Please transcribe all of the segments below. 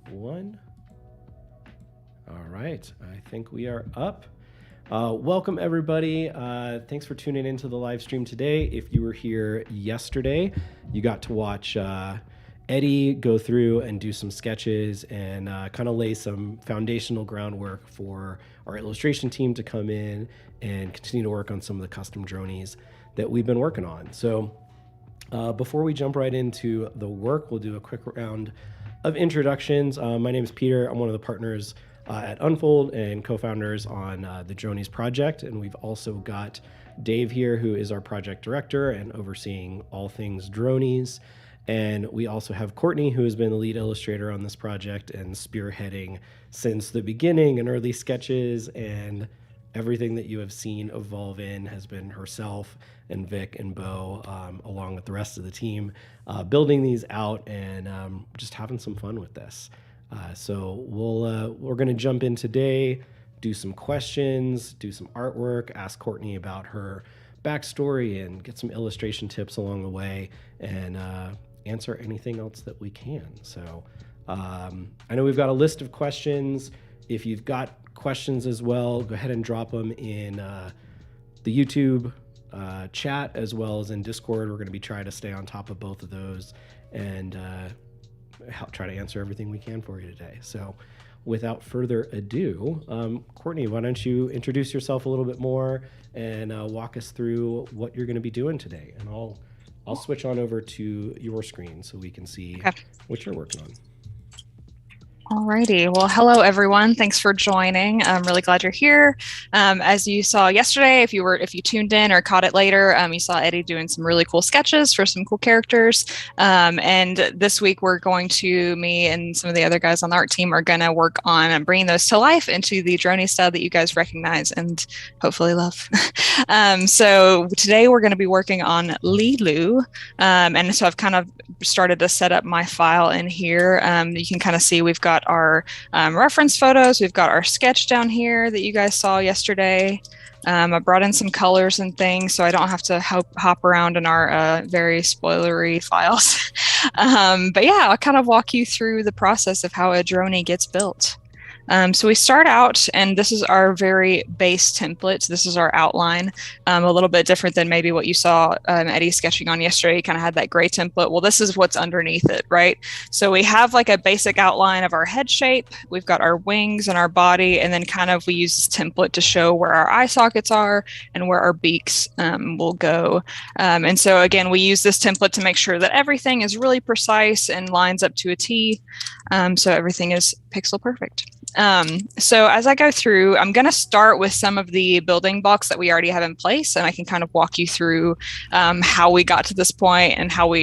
One. All right, I think we are up. Welcome everybody. Thanks for tuning into the live stream today. If you were here yesterday, you got to watch Eddie go through and do some sketches and kind of lay some foundational groundwork for our illustration team to come in and continue to work on some of the custom dronies that we've been working on. So before we jump right into the work, we'll do a quick round of introductions. My name is Peter. I'm one of the partners at Unfold and co-founders on the Dronies project. And we've also got Dave here, who is our project director and overseeing all things Dronies. And we also have Courtney, who has been the lead illustrator on this project and spearheading since the beginning and early sketches, and everything that you have seen evolve in has been herself and Vic and Bo, along with the rest of the team, building these out and just having some fun with this. So we're going to jump in today, do some questions, do some artwork, ask Courtney about her backstory, and get some illustration tips along the way, and answer anything else that we can. So I know we've got a list of questions. If you've got questions as well, go ahead and drop them in the YouTube chat as well as in Discord. We're going to be trying to stay on top of both of those and try to answer everything we can for you today. So without further ado, Courtney, why don't you introduce yourself a little bit more and walk us through what you're going to be doing today. And I'll switch on over to your screen so we can see what you're working on. Alrighty. Well, hello everyone. Thanks for joining. I'm really glad you're here. As you saw yesterday, if you tuned in or caught it later, you saw Eddie doing some really cool sketches for some cool characters. And this week me and some of the other guys on the art team are going to work on bringing those to life into the Drony style that you guys recognize and hopefully love. So today we're going to be working on Lilu. And so I've kind of started to set up my file in here. You can kind of see we've got our reference photos. We've got our sketch down here that you guys saw yesterday. I brought in some colors and things so I don't have to hop around in our very spoilery files. But yeah, I'll kind of walk you through the process of how a Drony gets built. So we start out, and this is our very base template. This is our outline, a little bit different than maybe what you saw Eddie sketching on yesterday. He kind of had that gray template. Well, this is what's underneath it, right? So we have like a basic outline of our head shape. We've got our wings and our body, and then kind of we use this template to show where our eye sockets are and where our beaks will go. And so again, we use this template to make sure that everything is really precise and lines up to a T. So everything is pixel perfect. So as I go through, I'm going to start with some of the building blocks that we already have in place, and I can kind of walk you through how we got to this point and how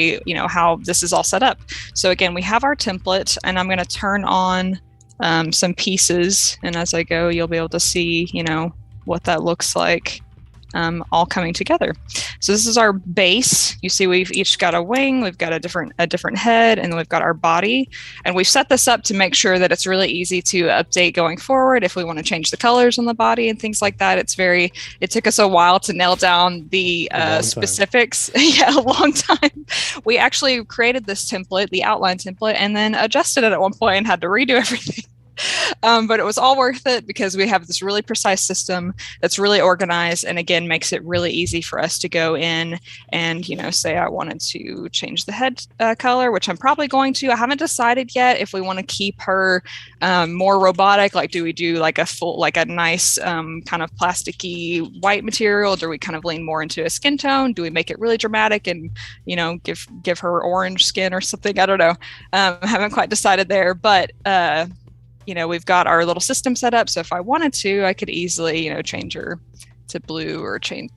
how this is all set up. So again, we have our template, and I'm going to turn on some pieces, and as I go, you'll be able to see, what that looks like. All coming together. So this is our base. You see we've each got a wing, we've got a different head, and then we've got our body. And we've set this up to make sure that it's really easy to update going forward if we want to change the colors on the body and things like that. It took us a while to nail down the specifics. Yeah, a long time. We actually created this template, the outline template, and then adjusted it at one point and had to redo everything. But it was all worth it because we have this really precise system that's really organized, and again makes it really easy for us to go in and say I wanted to change the head color, which I'm probably going to. I haven't decided yet if we want to keep her more robotic, like do we do like a nice kind of plasticky white material? Do we kind of lean more into a skin tone? Do we make it really dramatic and give her orange skin or something? I don't know. I haven't quite decided there, but we've got our little system set up. So if I wanted to, I could easily, change her to blue or change,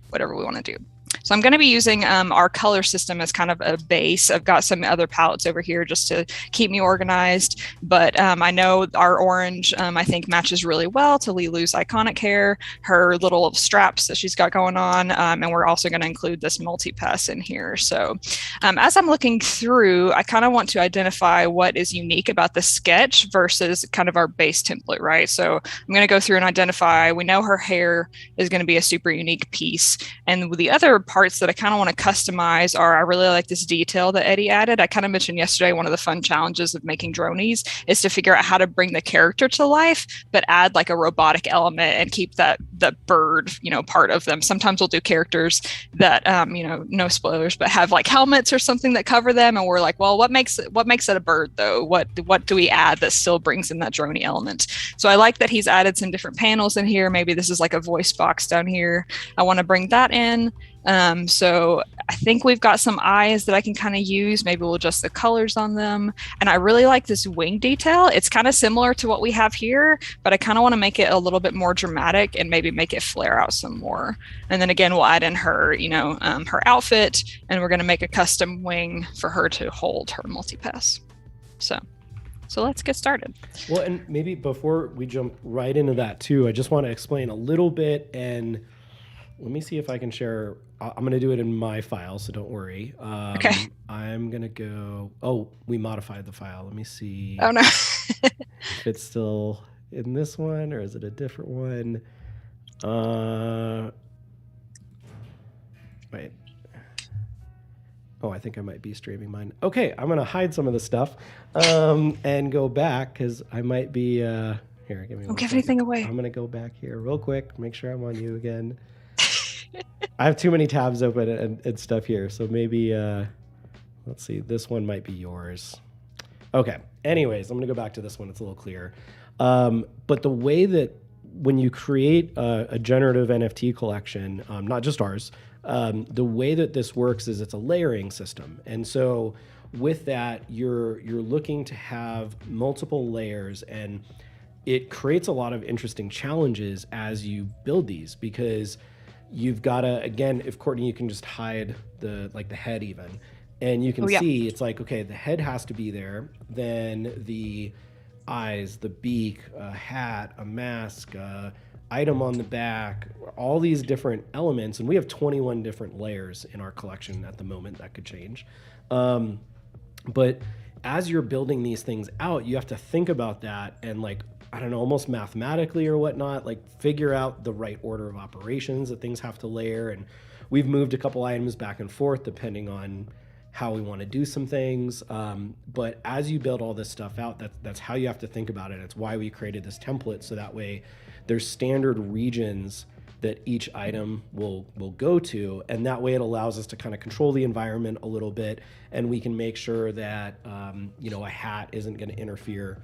whatever we want to do. So I'm going to be using our color system as kind of a base. I've got some other palettes over here just to keep me organized. But I know our orange, I think, matches really well to Lilu's iconic hair, her little straps that she's got going on. And we're also going to include this multi-pass in here. So as I'm looking through, I kind of want to identify what is unique about the sketch versus kind of our base template, right? So I'm going to go through and identify, we know her hair is going to be a super unique piece. And the other parts that I kind of want to customize are, I really like this detail that Eddie added. I kind of mentioned yesterday, one of the fun challenges of making dronies is to figure out how to bring the character to life, but add like a robotic element and keep that bird, part of them. Sometimes we'll do characters that, no spoilers, but have like helmets or something that cover them. And we're like, well, what makes it a bird though? What do we add that still brings in that drony element? So I like that he's added some different panels in here. Maybe this is like a voice box down here. I want to bring that in. So I think we've got some eyes that I can kind of use. Maybe we'll adjust the colors on them. And I really like this wing detail. It's kind of similar to what we have here, but I kind of want to make it a little bit more dramatic and maybe make it flare out some more. And then again, we'll add in her, her outfit, and we're going to make a custom wing for her to hold her multipass. So let's get started. Well, and maybe before we jump right into that too, I just want to explain a little bit, and let me see if I can share. I'm going to do it in my file, so don't worry. Okay. I'm going to go, we modified the file. Let me see. Oh, no. If it's still in this one, or is it a different one? Wait. Oh, I think I might be streaming mine. Okay, I'm going to hide some of the stuff and go back, because I might be... here, give me Don't give anything away. I'm going to go back here real quick, make sure I'm on you again. I have too many tabs open and stuff here, so maybe... let's see, this one might be yours. Okay, anyways, I'm going to go back to this one. It's a little clearer. But the way that when you create a generative NFT collection, not just ours, the way that this works is it's a layering system. And so with that, you're looking to have multiple layers, and it creates a lot of interesting challenges as you build these, because you've got to, again, if Courtney, you can just hide the head even, and you can see it's like, okay, the head has to be there, then the eyes, the beak, a hat, a mask, item on the back, all these different elements. And we have 21 different layers in our collection at the moment. That could change. But as you're building these things out, you have to think about that and almost mathematically or whatnot, figure out the right order of operations that things have to layer. And we've moved a couple items back and forth depending on how we want to do some things. But as you build all this stuff out, that's how you have to think about it. It's why we created this template, so that way there's standard regions that each item will go to, and that way it allows us to kind of control the environment a little bit, and we can make sure that a hat isn't going to interfere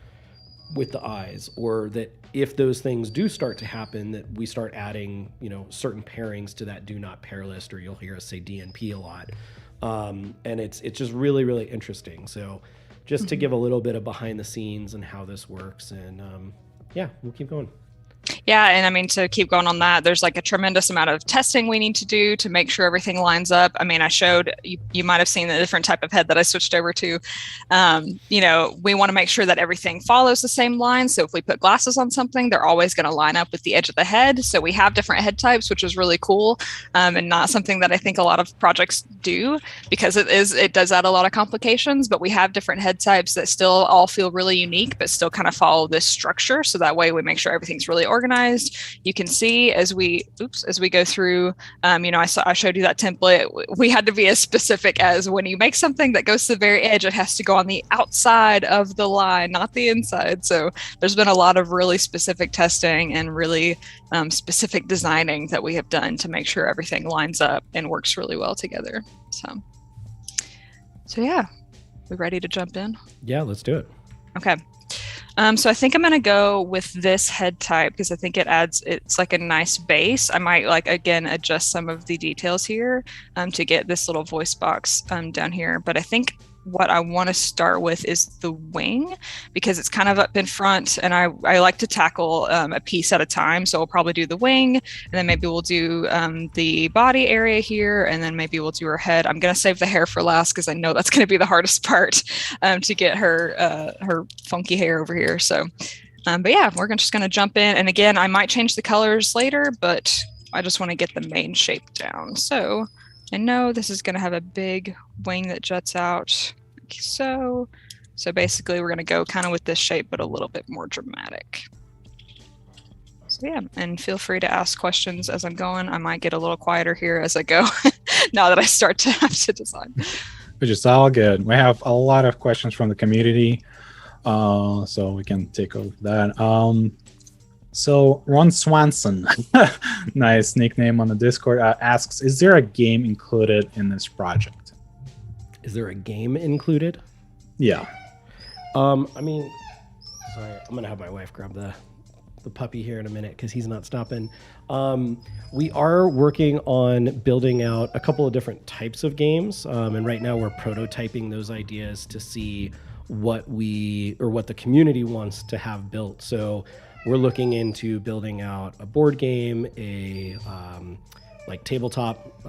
with the eyes, or that if those things do start to happen, that we start adding certain pairings to that do not pair list, or you'll hear us say DNP a lot. And it's just really, really interesting. So just to give a little bit of behind the scenes and how this works, and we'll keep going. Yeah, and I mean, to keep going on that, there's a tremendous amount of testing we need to do to make sure everything lines up. I mean, I showed, you might have seen the different type of head that I switched over to. We want to make sure that everything follows the same line. So if we put glasses on something, they're always going to line up with the edge of the head. So we have different head types, which is really cool, and not something that I think a lot of projects do, because it does add a lot of complications. But we have different head types that still all feel really unique, but still kind of follow this structure. So that way we make sure everything's really organized. You can see as we go through, I showed you that template. We had to be as specific as, when you make something that goes to the very edge, it has to go on the outside of the line, not the inside. So there's been a lot of really specific testing and really specific designing that we have done to make sure everything lines up and works really well together. So yeah, we ready to jump in? Yeah, let's do it. Okay. So I think I'm going to go with this head type, because I think it's like a nice base. I might again adjust some of the details here to get this little voice box down here. But I think what I want to start with is the wing, because it's kind of up in front, and I like to tackle a piece at a time. So we'll probably do the wing, and then maybe we'll do the body area here, and then maybe we'll do her head. I'm going to save the hair for last, because I know that's going to be the hardest part to get her funky hair over here. So, but yeah, we're just going to jump in. And again, I might change the colors later, but I just want to get the main shape down. So I know this is going to have a big wing that juts out like so. So basically we're going to go kind of with this shape, but a little bit more dramatic. So yeah, and feel free to ask questions as I'm going. I might get a little quieter here as I go. now that I start to have to design. Which is all good. We have a lot of questions from the community, so we can take over that. So Ron Swanson, nice nickname on the Discord, asks, is there a game included in this project? Is there a game included? Yeah. I mean, sorry, I'm gonna have my wife grab the puppy here in a minute because he's not stopping. We are working on building out a couple of different types of games, and right now we're prototyping those ideas to see what the community wants to have built. So we're looking into building out a board game, a like tabletop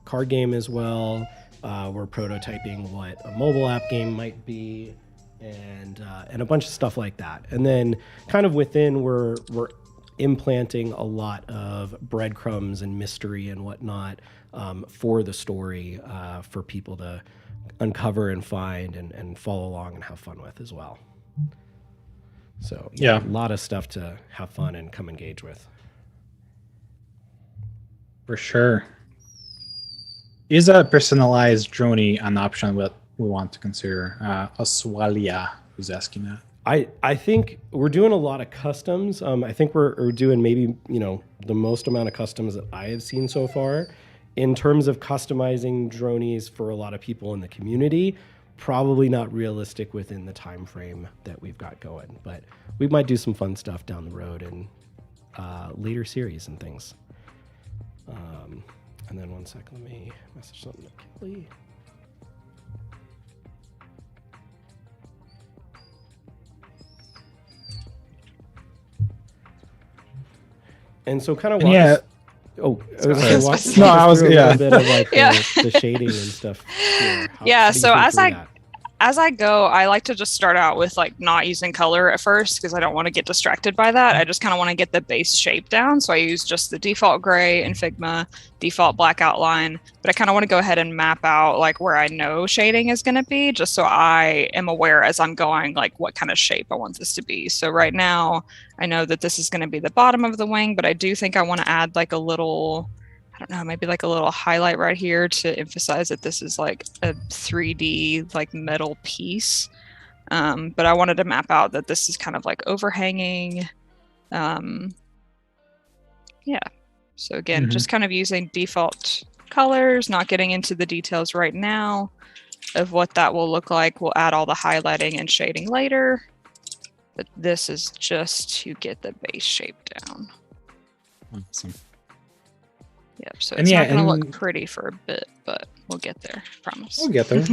card game as well. We're prototyping what a mobile app game might be, and a bunch of stuff like that. And then kind of within, we're implanting a lot of breadcrumbs and mystery and whatnot for the story for people to uncover and find and follow along and have fun with as well. So yeah, a lot of stuff to have fun and come engage with. For sure. Is a personalized droney an option that we want to consider? Oswalia who's asking that. I think we're doing a lot of customs. I think we're doing maybe, the most amount of customs that I have seen so far. In terms of customizing dronies for a lot of people in the community, probably not realistic within the time frame that we've got going. But we might do some fun stuff down the road in later series and things. And then one second, let me message something to Kelly. And so kind of walk us, I was a little bit of like the shading and stuff. So as I go, I like to just start out with like not using color at first because I don't want to get distracted by that. I just kind of want to get the base shape down. So I use just the default gray in Figma, default black outline, but I kind of want to go ahead and map out like where I know shading is going to be, just so I am aware as I'm going, like what kind of shape I want this to be. So right now I know that this is going to be the bottom of the wing, but I do think I want to add like a little, I don't know, maybe like a little highlight right here to emphasize that this is like a 3D like metal piece. But I wanted to map out that this is kind of like overhanging. So again, just kind of using default colors, not getting into the details right now of what that will look like. We'll add all the highlighting and shading later. But this is just to get the base shape down. Awesome. Yep, so it's not going to look pretty for a bit, but we'll get there, I promise. We'll get there.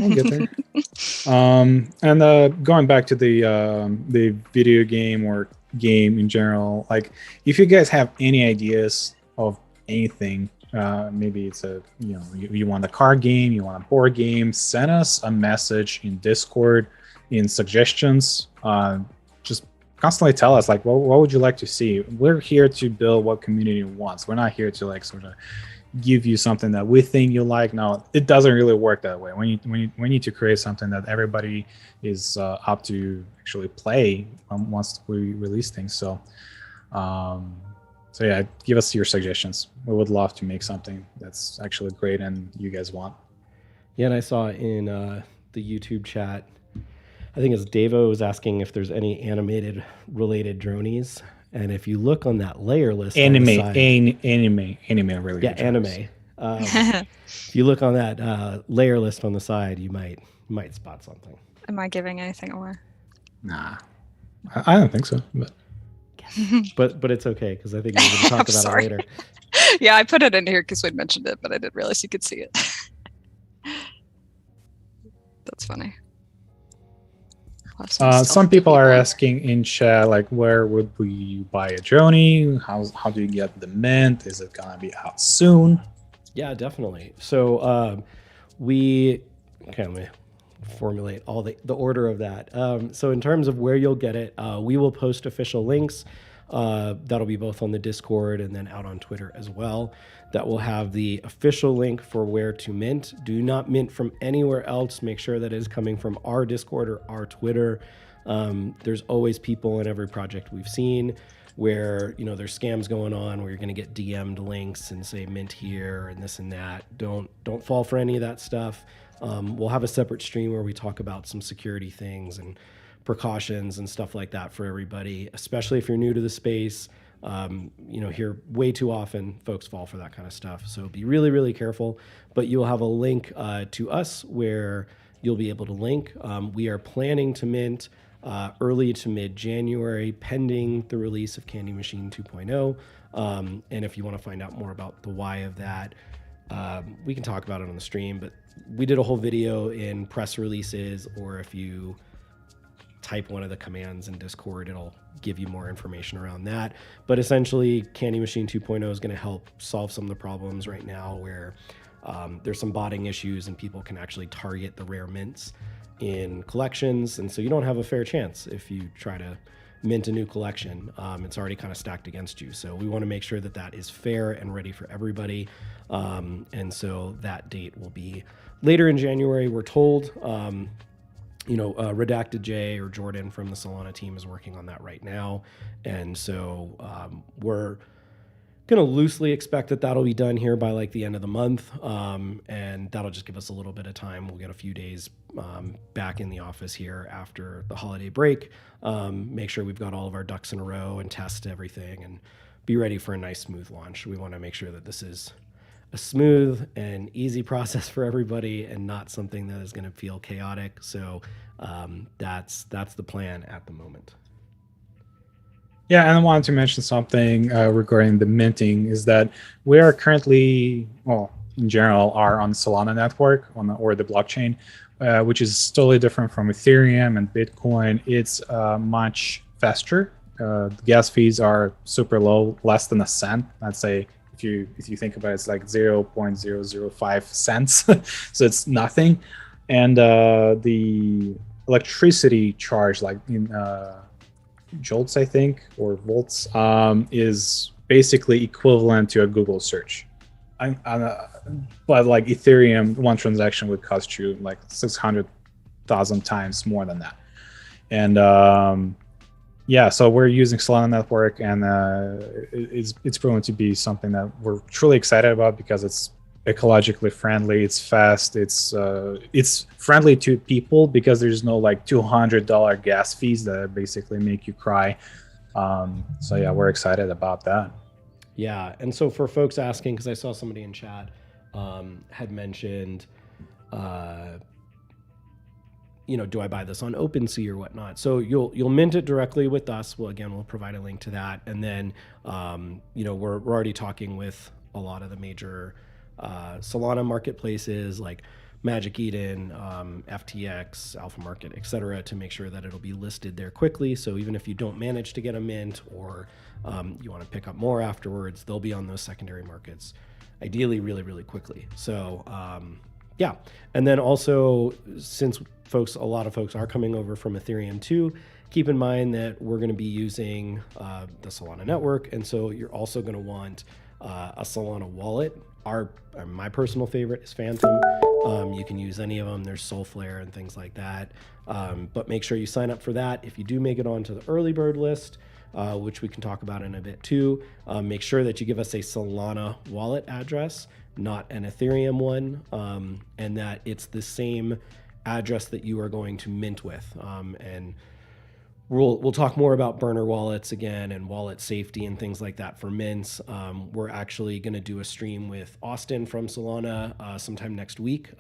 And going back to the video game or game in general, like if you guys have any ideas of anything, maybe it's you want a card game, you want a board game, send us a message in Discord in suggestions. Just constantly tell us like what would you like to see. We're here to build what community wants. We're not here to like sort of give you something that we think you like. No, it doesn't really work that way. We need to create something that everybody is up to actually play once we release things. So yeah, give us your suggestions. We would love to make something that's actually great and you guys want. Yeah, and I saw in the YouTube chat, I think it's Davo was asking if there's any animated related dronies. And if you look on that layer list, anime really. Yeah, anime. If you look on that layer list on the side, you might spot something. Am I giving anything away? Nah, I don't think so. But it's okay because I think we're going to talk about it later. Yeah, I put it in here because we'd mentioned it, but I didn't realize you could see it. That's funny. Some people are asking in chat, like, where would we buy a droney? How do you get the mint? Is it gonna be out soon? Yeah, definitely. So let me formulate all the order of that. So in terms of where you'll get it, we will post official links. That'll be both on the Discord and then out on Twitter as well. That will have the official link for where to mint. Do not mint from anywhere else. Make sure that is coming from our Discord or our Twitter. There's always people in every project we've seen where, you know, there's scams going on where you're going to get DM'd links and say mint here and this and that. Don't fall for any of that stuff. We'll have a separate stream where we talk about some security things and precautions and stuff like that for everybody, especially if you're new to the space. You know, here way too often folks fall for that kind of stuff. So be really, really careful, but you'll have a link to us where you'll be able to link. We are planning to mint early to mid-January, pending the release of Candy Machine 2.0. And if you want to find out more about the why of that, we can talk about it on the stream, but we did a whole video in press releases, or if you type one of the commands in Discord, it'll give you more information around that. But essentially, Candy Machine 2.0 is going to help solve some of the problems right now where there's some botting issues and people can actually target the rare mints in collections. And so you don't have a fair chance if you try to mint a new collection. It's already kind of stacked against you. So we want to make sure that that is fair and ready for everybody. And so that date will be later in January, we're told. Redacted J or Jordan from the Solana team is working on that right now. And so we're going to loosely expect that that'll be done here by like the end of the month. And that'll just give us a little bit of time. We'll get a few days back in the office here after the holiday break. Make sure we've got all of our ducks in a row and test everything and be ready for a nice smooth launch. We want to make sure that this is a smooth and easy process for everybody and not something that is going to feel chaotic. So that's the plan at the moment. Yeah, and I wanted to mention something regarding the minting is that we are currently, well, in general, are on the Solana network or the blockchain, which is totally different from Ethereum and Bitcoin. It's much faster. The gas fees are super low, less than a cent. I'd say if you think about it, it's like 0.005 cents. So it's nothing. And the electricity charge, like in joules, I think, or volts, is basically equivalent to a Google search. But like Ethereum, one transaction would cost you like 600,000 times more than that. And yeah, so we're using Solana Network, and it's proven to be something that we're truly excited about because it's ecologically friendly, it's fast, it's friendly to people because there's no like $200 gas fees that basically make you cry. So yeah, we're excited about that. Yeah, and so for folks asking, because I saw somebody in chat had mentioned, do I buy this on OpenSea or whatnot? So you'll mint it directly with us. Well, again, we'll provide a link to that, and then we're already talking with a lot of the major Solana marketplaces like Magic Eden, FTX, Alpha Market, etc., to make sure that it'll be listed there quickly. So even if you don't manage to get a mint or you want to pick up more afterwards, they'll be on those secondary markets, ideally really, really quickly. So yeah, and then also since a lot of folks are coming over from Ethereum too, keep in mind that we're going to be using the Solana network, and so you're also going to want a Solana wallet. My personal favorite is Phantom. You can use any of them. There's Solflare and things like that. But make sure you sign up for that. If you do make it onto the early bird list, which we can talk about in a bit too, make sure that you give us a Solana wallet address, not an Ethereum one, and that it's the same address that you are going to mint with. And we'll talk more about burner wallets again and wallet safety and things like that for mints. We're actually going to do a stream with Austin from Solana sometime next week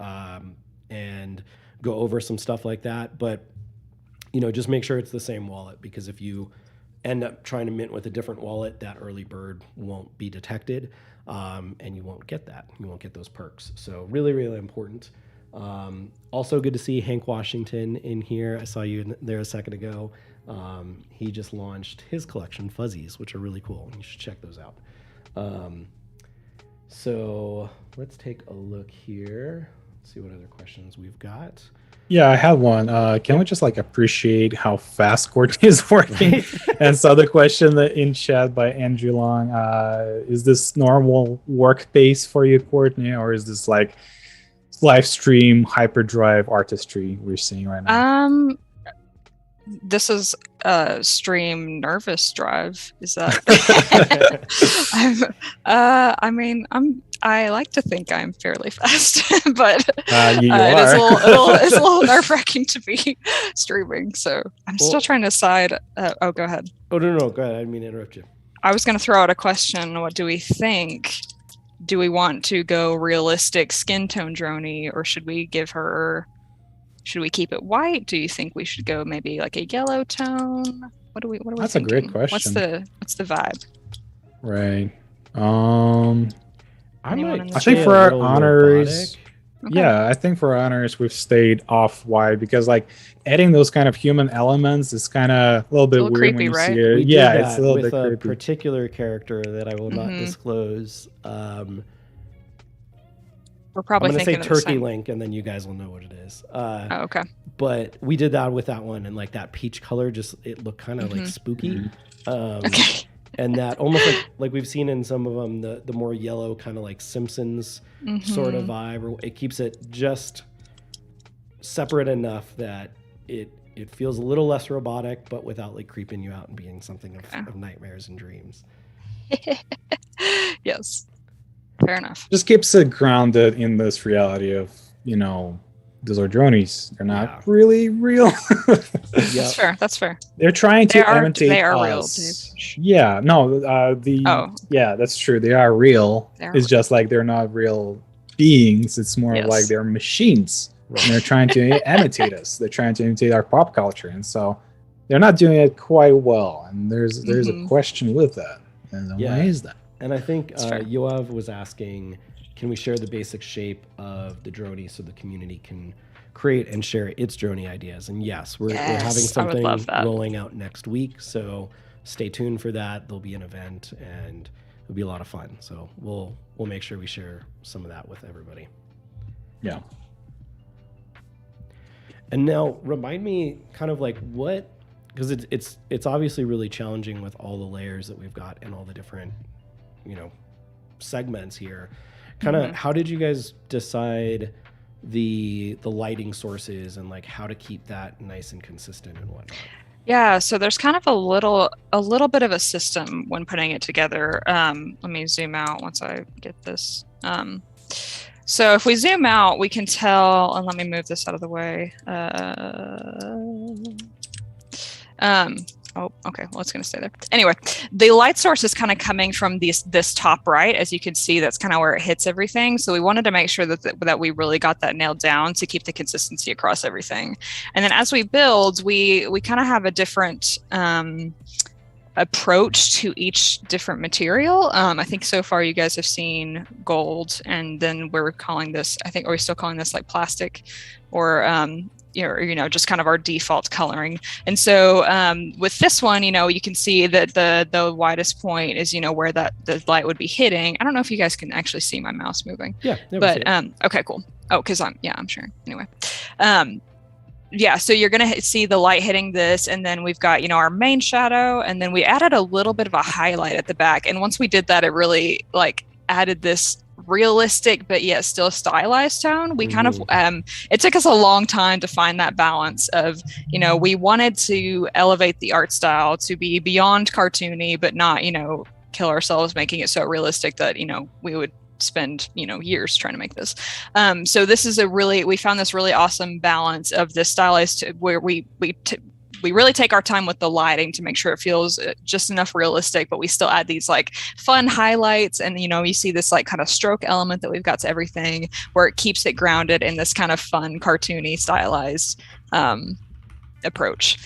and go over some stuff like that. But just make sure it's the same wallet, because if you end up trying to mint with a different wallet, that early bird won't be detected, and you won't get that. You won't get those perks. So really, really important. Also good to see Hank Washington in here. I saw you there a second ago. He just launched his collection, Fuzzies, which are really cool. You should check those out. So let's take a look here. Let's see what other questions we've got. Yeah, I had one. Can we just appreciate how fast Courtney is working? And so the question that in chat by Andrew Long, is this normal work pace for you, Courtney, or is this like live stream hyperdrive artistry we're seeing right now? this is a stream nervous drive. Is that? I like to think I'm fairly fast, but you it's a little nerve-wracking to be streaming. So I'm still trying to decide. Go ahead. Oh no, go ahead. I didn't mean to interrupt you. I was going to throw out a question. What do we think? Do we want to go realistic skin tone Droney, or should we give her? Should we keep it white? Do you think we should go maybe like a yellow tone? What are we That's thinking? a great question. What's the vibe? Right. I think for our honors, Okay. yeah, I think for honors we've stayed off white because like adding those kind of human elements is kind of a little bit weird creepy, when you right? see it. We did Yeah, that it's a little with bit a creepy. particular character that I will not Mhm. disclose. We're I'm probably going to say thinking of the Turkey same. Link, and then you guys will know what it is. Oh, okay. But we did that with that one, and like that peach color, just it looked kind of like spooky. Okay. And that almost like we've seen in some of them, the more yellow kind of like Simpsons sort of vibe, or it keeps it just separate enough that it feels a little less robotic, but without like creeping you out and being something of nightmares and dreams. Yes. Fair enough. Just keeps it grounded in this reality of, those are dronies. They're not really real. That's fair. That's fair. They're trying to imitate they are us. real, Dave. Yeah, no, yeah, that's true. They are real. They are It's just like they're not real beings. It's more Yes. like they're machines. And they're trying to imitate us. They're trying to imitate our pop culture, and so they're not doing it quite well. And there's a question with that. And why is that? And I think That's fair. Yoav was asking, can we share the basic shape of the Droney so the community can create and share its Droney ideas? And yes, we're having Yes, I would something love that. rolling out next week, so stay tuned for that. There'll be an event, and it'll be a lot of fun. So we'll make sure we share some of that with everybody. Yeah. And now remind me kind of like what, because it's obviously really challenging with all the layers that we've got and all the different segments here. Kind of how did you guys decide the lighting sources and like how to keep that nice and consistent and whatnot? Yeah, so there's kind of a little bit of a system when putting it together. Let me zoom out once I get this. So if we zoom out, we can tell, and let me move this out of the way. Oh, okay. Well, it's going to stay there. Anyway, the light source is kind of coming from this top right. As you can see, that's kind of where it hits everything. So we wanted to make sure that we really got that nailed down to keep the consistency across everything. And then as we build, we kind of have a different approach to each different material. I think so far you guys have seen gold, and then we're calling this, I think, are we still calling this like plastic, or just kind of our default coloring. And so with this one, you can see that the widest point is, where the light would be hitting. I don't know if you guys can actually see my mouse moving. Yeah. But okay, cool. Oh, because I'm sharing. Anyway. So you're going to see the light hitting this, and then we've got, our main shadow, and then we added a little bit of a highlight at the back. And once we did that, it really added this realistic but yet still stylized tone. We kind of it took us a long time to find that balance of, we wanted to elevate the art style to be beyond cartoony, but not, kill ourselves making it so realistic that, we would spend years trying to make this. So this is we found this really awesome balance of this stylized where we really take our time with the lighting to make sure it feels just enough realistic, but we still add these fun highlights. And, you see this kind of stroke element that we've got to everything, where it keeps it grounded in this kind of fun, cartoony, stylized approach.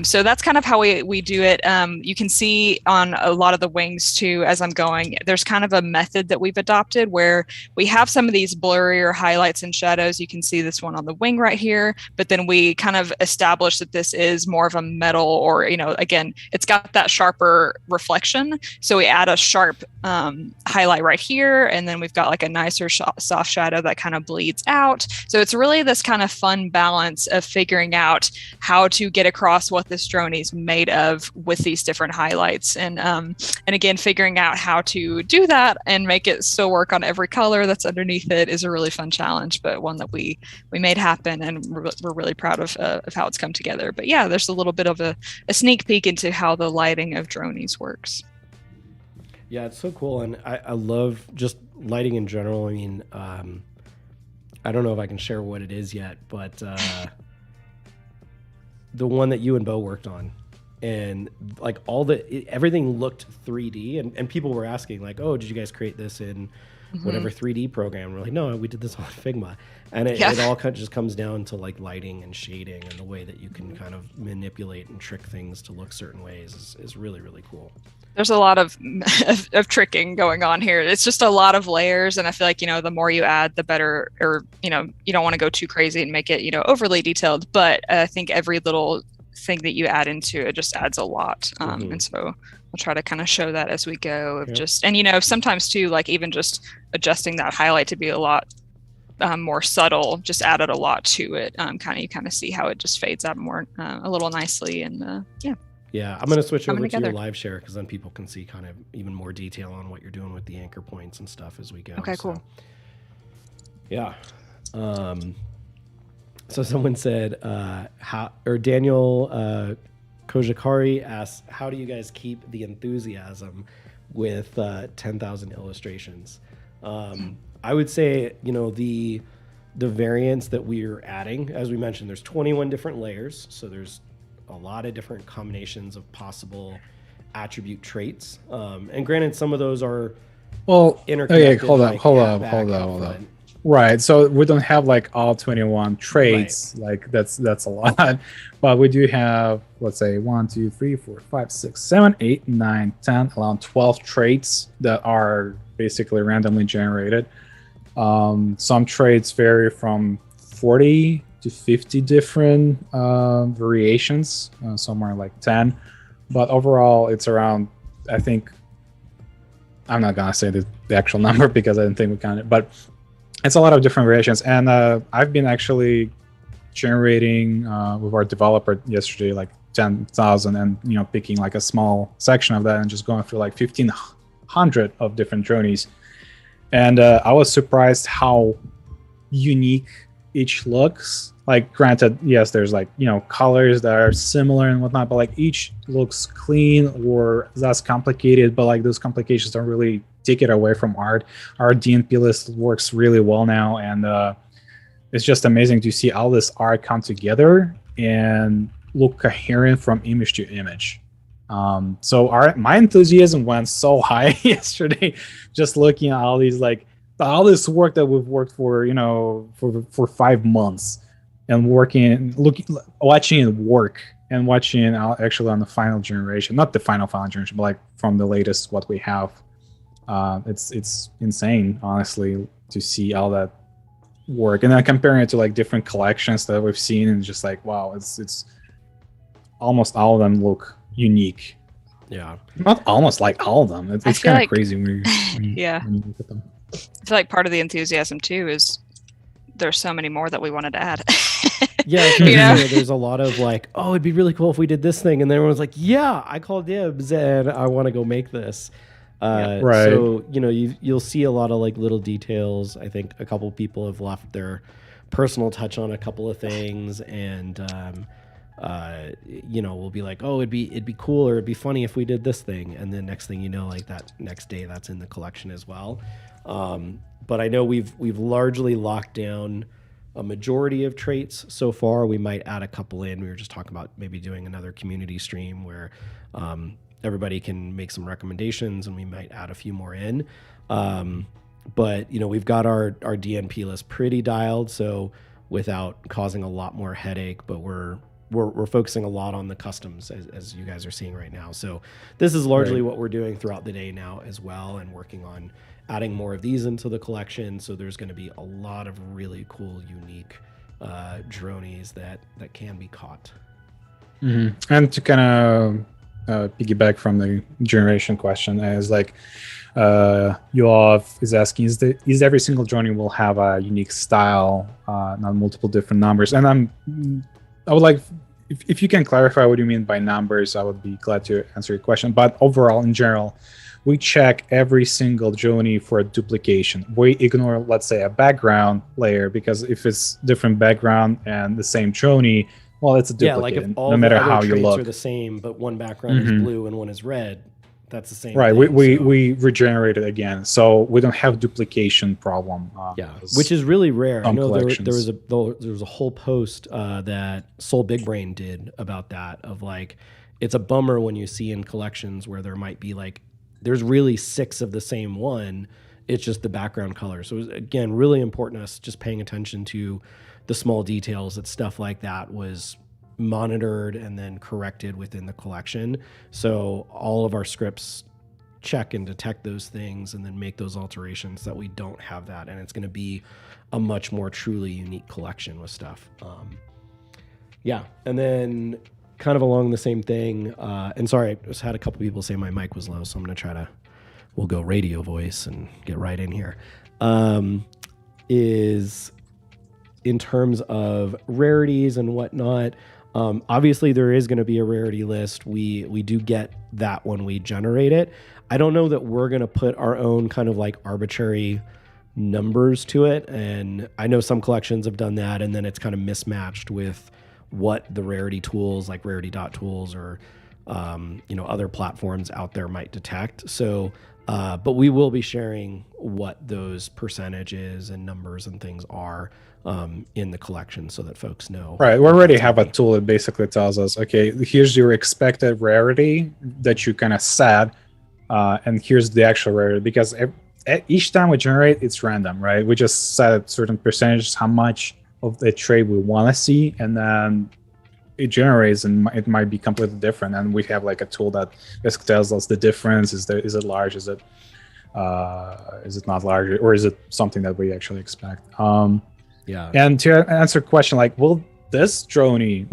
So that's kind of how we do it. You can see on a lot of the wings too, as I'm going, there's kind of a method that we've adopted where we have some of these blurrier highlights and shadows. You can see this one on the wing right here, but then we kind of establish that this is more of a metal, or, again, it's got that sharper reflection. So we add a sharp highlight right here, and then we've got a nicer soft shadow that kind of bleeds out. So it's really this kind of fun balance of figuring out how how to get across what this drone is made of with these different highlights. And again, figuring out how to do that and make it still work on every color that's underneath it is a really fun challenge, but one that we made happen, and we're really proud of how it's come together. But yeah, there's a little bit of a sneak peek into how the lighting of Dronies works. Yeah, it's so cool, and I love just lighting in general. I mean, I don't know if I can share what it is yet, but the one that you and Bo worked on, and like everything looked 3D, and people were asking like, oh, did you guys create this in whatever 3D program? We're like, no, we did this on Figma. And it all kind of just comes down to like lighting and shading, and the way that you can kind of manipulate and trick things to look certain ways is really, really cool. There's a lot of tricking going on here. It's just a lot of layers, and I feel like, the more you add, the better. Or you don't want to go too crazy and make it overly detailed, but I think every little thing that you add into it just adds a lot. And so we'll try to kind of show that as we go. Of just, and sometimes too, like even just adjusting that highlight to be a lot more subtle, just added a lot to it. You kind of see how it just fades out more a little nicely, and Yeah, I'm going to switch over to your live share, because then people can see kind of even more detail on what you're doing with the anchor points and stuff as we go. Okay, cool. Yeah. So someone said, Daniel Kojakari asks, how do you guys keep the enthusiasm with 10,000 illustrations? I would say, the variants that we're adding, as we mentioned, there's 21 different layers. So there's a lot of different combinations of possible attribute traits. And granted, some of those are interconnected. Okay, hold up. Right. So we don't have like all 21 traits. Right. Like that's a lot. But we do have, let's say 1, 2, 3, 4, 5, 6, 7, 8, 9, 10, around 12 traits that are basically randomly generated. Some traits vary from 40 to 50 different variations, somewhere like 10. But overall, it's around, I think, I'm not going to say the actual number because I didn't think we counted, but it's a lot of different variations. And I've been actually generating with our developer yesterday like 10,000, and picking like a small section of that and just going through like 1,500 of different Dronies. And I was surprised how unique each looks. Like, granted, yes, there's like colors that are similar and whatnot, but like each looks clean or less complicated, but like those complications don't really take it away from art. Our DNP list works really well now, and it's just amazing to see all this art come together and look coherent from image to image. So my enthusiasm went so high yesterday, just looking at all this work that we've worked for, for 5 months, and watching it work, and watching actually on the final generation, not the final generation, but like from the latest what we have. It's insane, honestly, to see all that work, and then comparing it to like different collections that we've seen, and just like, wow, it's almost all of them look unique. Yeah, not almost, like all of them. It's kind of crazy when you look at them. I feel like part of the enthusiasm too is there's so many more that we wanted to add. Yeah, there's a lot of like, oh, it'd be really cool if we did this thing, and then everyone's like, yeah, I call dibs and I want to go make this. Right. So you'll see a lot of like little details. I think a couple people have left their personal touch on a couple of things, and we'll be like, oh, it'd be cool, or it'd be funny if we did this thing, and then next thing you know, like that next day, that's in the collection as well. But I know we've largely locked down a majority of traits so far. We might add a couple in. We were just talking about maybe doing another community stream where everybody can make some recommendations, and we might add a few more in. But we've got our DNP list pretty dialed, so without causing a lot more headache. But we're focusing a lot on the customs, as you guys are seeing right now. So this is largely what we're doing throughout the day now as well, and working on adding more of these into the collection. So there's going to be a lot of really cool, unique Dronies that can be caught. Mm-hmm. And to kind of piggyback from the generation question, is like Yoav is asking, is every single Dronie will have a unique style, not multiple different numbers? And I would like if you can clarify what you mean by numbers, I would be glad to answer your question. But overall, in general, we check every single Joni for a duplication. We ignore, let's say, a background layer, because if it's different background and the same Joni, well, it's a duplicate. Yeah, like if all no the matter other how you traits look. are the same, but one background is blue and one is red, that's the same. Right. thing, We regenerate it again, so we don't have duplication problem. Yeah, which is really rare. I know there collections. was a whole post that Soul Big Brain did about that, of like, it's a bummer when you see in collections where there might be like, there's really 6 of the same one. It's just the background color. So it was, again, really important to us just paying attention to the small details, that stuff like that was monitored and then corrected within the collection. So all of our scripts check and detect those things and then make those alterations that we don't have that. And it's going to be a much more truly unique collection with stuff. Yeah. And then kind of along the same thing, and sorry, I just had a couple people say my mic was low, so I'm going to we'll go radio voice and get right in here. Is in terms of rarities and whatnot, obviously there is going to be a rarity list. We do get that when we generate it. I don't know that we're going to put our own kind of like arbitrary numbers to it. And I know some collections have done that, and then it's kind of mismatched with what the rarity tools like Rarity.tools or other platforms out there might detect. So but we will be sharing what those percentages and numbers and things are in the collection, so that folks know. Right. We already have a tool that basically tells us, okay, here's your expected rarity that you kind of set, and here's the actual rarity, because each time we generate, it's random, right? We just set a certain percentage, how much of the trait we want to see, and then it generates, and it might be completely different. And we have like a tool that basically tells us the difference. Is it large? Is it not large? Or is it something that we actually expect? Yeah. And to answer a question like, will this Joni,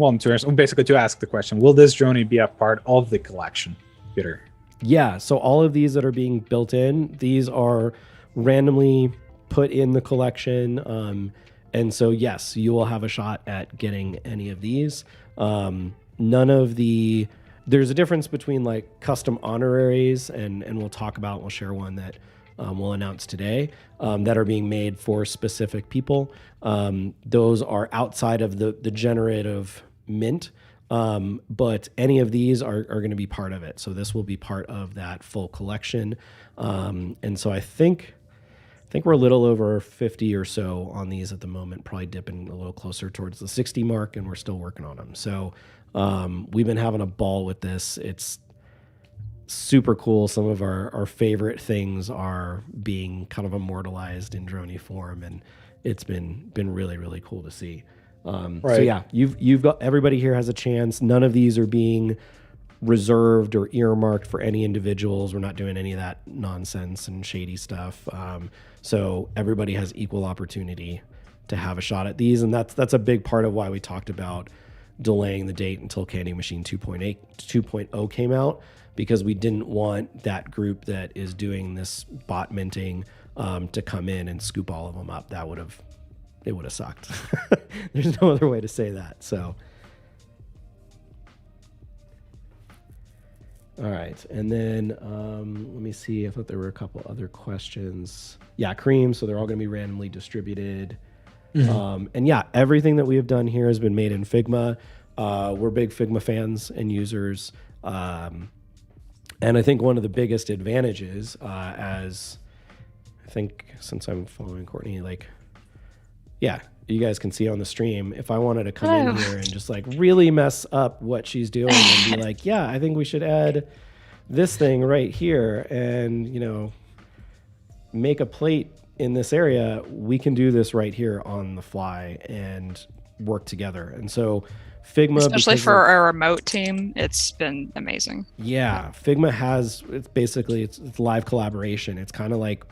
basically to ask the question, will this Joni be a part of the collection, Peter? Yeah. So all of these that are being built in, these are randomly put in the collection. And so, yes, you will have a shot at getting any of these. There's a difference between like custom honoraries, and we'll share one that we'll announce today, that are being made for specific people. Those are outside of the generative mint, but any of these are going to be part of it. So this will be part of that full collection. And so I think we're a little over 50 or so on these at the moment, probably dipping a little closer towards the 60 mark, and we're still working on them. So we've been having a ball with this. It's super cool. Some of our favorite things are being kind of immortalized in Drony form, and it's been really, really cool to see. Right. So yeah, you've got, everybody here has a chance. None of these are being reserved or earmarked for any individuals. We're not doing any of that nonsense and shady stuff. So everybody has equal opportunity to have a shot at these. And that's a big part of why we talked about delaying the date until Candy Machine 2.0 came out, because we didn't want that group that is doing this bot minting to come in and scoop all of them up. It would have sucked. There's no other way to say that. So, all right. And then let me see. I thought there were a couple other questions. Yeah, cream. So they're all going to be randomly distributed. Mm-hmm. And yeah, everything that we have done here has been made in Figma. We're big Figma fans and users. And I think one of the biggest advantages, as I think since I'm following Courtney, yeah, you guys can see on the stream, if I wanted to come in here and just really mess up what she's doing and be like, yeah, I think we should add this thing right here and, make a plate in this area, we can do this right here on the fly and work together. And so Figma, especially for a remote team, it's been amazing. Yeah, Figma it's live collaboration. It's kind of like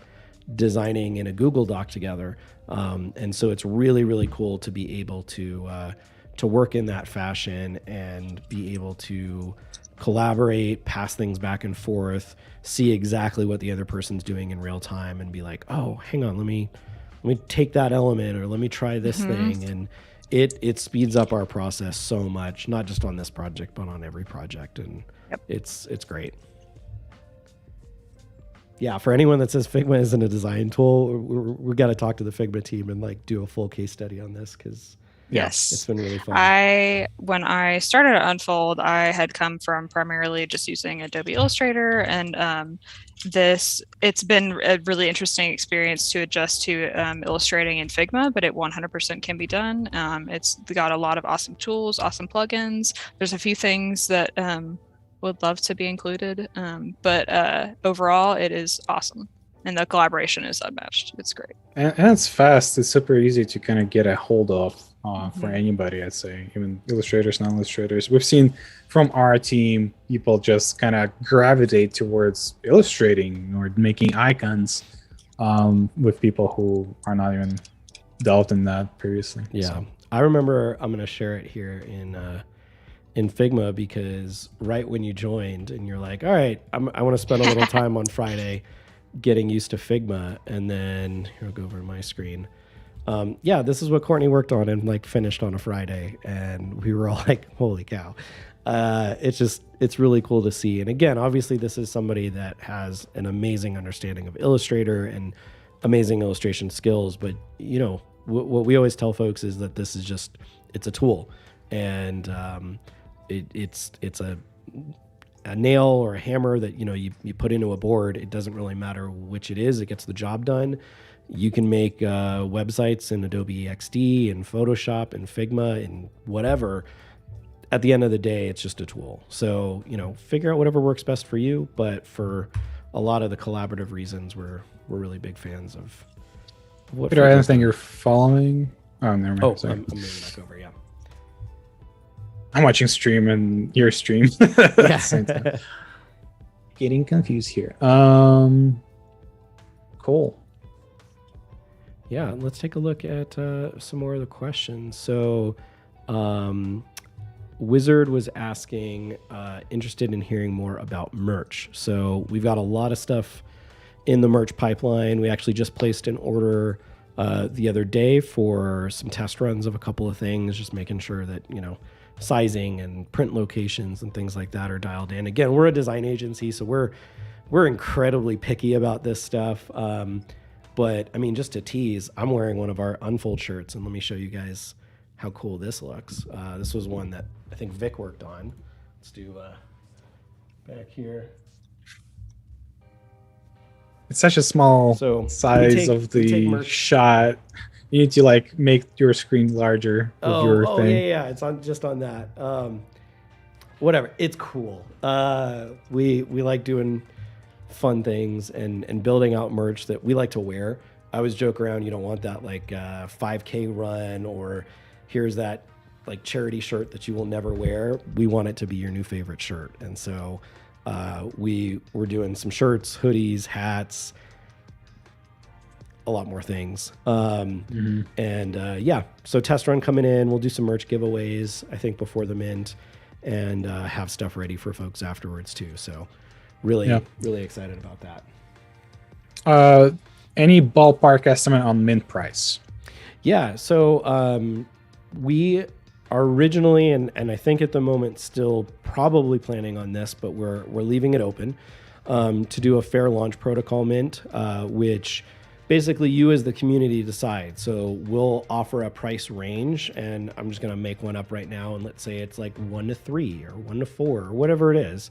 designing in a Google Doc together. And so it's really, really cool to be able to work in that fashion and be able to collaborate, pass things back and forth, see exactly what the other person's doing in real time, and be like, oh, hang on, let me take that element, or let me try this thing. it speeds up our process so much, not just on this project, but on every project. And it's great. Yeah, for anyone that says Figma isn't a design tool, we got to talk to the Figma team and like do a full case study on this, because Yes. it's been really fun. When I started at Unfold, I had come from primarily just using Adobe Illustrator, and it's been a really interesting experience to adjust to illustrating in Figma, but it 100% can be done. It's got a lot of awesome tools, awesome plugins. There's a few things that would love to be included, but overall it is awesome, and the collaboration is unmatched. It's great, and it's fast. It's super easy to kind of get a hold of for anybody, I'd say, even illustrators, non-illustrators. We've seen from our team people just kind of gravitate towards illustrating or making icons with people who are not even delved in that previously. Yeah, so. I remember, I'm going to share it here in Figma, because right when you joined and you're like, all right, I want to spend a little time on Friday getting used to Figma, and then here, I'll go over to my screen. This is what Courtney worked on and like finished on a Friday, and we were all like, holy cow. It's really cool to see. And again, obviously this is somebody that has an amazing understanding of Illustrator and amazing illustration skills, but you know, what we always tell folks is that this is it's a tool, and it's a nail or a hammer that, you know, you put into a board. It doesn't really matter which it is, it gets the job done. You can make websites in Adobe XD and Photoshop and Figma and whatever. At the end of the day, it's just a tool. So, you know, figure out whatever works best for you. But for a lot of the collaborative reasons, we're really big fans of what. Peter, I don't think you're following. Oh, never mind. Oh, sorry. I'm moving back over. Yeah. I'm watching stream and your stream. At the same time. Getting confused here. Cool. Yeah, let's take a look at some more of the questions. So, Wizard was asking, interested in hearing more about merch. So we've got a lot of stuff in the merch pipeline. We actually just placed an order the other day for some test runs of a couple of things, just making sure that, you know, sizing and print locations and things like that are dialed in. Again, we're a design agency, so we're incredibly picky about this stuff. But I mean, just to tease, I'm wearing one of our Unfold shirts, and let me show you guys how cool this looks. This was one that I think Vic worked on. Let's do back here. It's such a small size of the shot. You need to like make your screen larger with your thing. Yeah, it's just on that. Whatever, it's cool. We like doing fun things and building out merch that we like to wear. I always joke around, you don't want that like 5K run, or here's that like charity shirt that you will never wear. We want it to be your new favorite shirt. And so we're doing some shirts, hoodies, hats, a lot more things. And so test run coming in. We'll do some merch giveaways, I think, before the mint, and have stuff ready for folks afterwards too. So really excited about that. Any ballpark estimate on mint price? Yeah, so we are originally, and I think at the moment still probably planning on this, but we're leaving it open to do a fair launch protocol mint, which basically you as the community decide. So we'll offer a price range, and I'm just going to make one up right now, and let's say it's like 1 to 3 or 1 to 4 or whatever it is.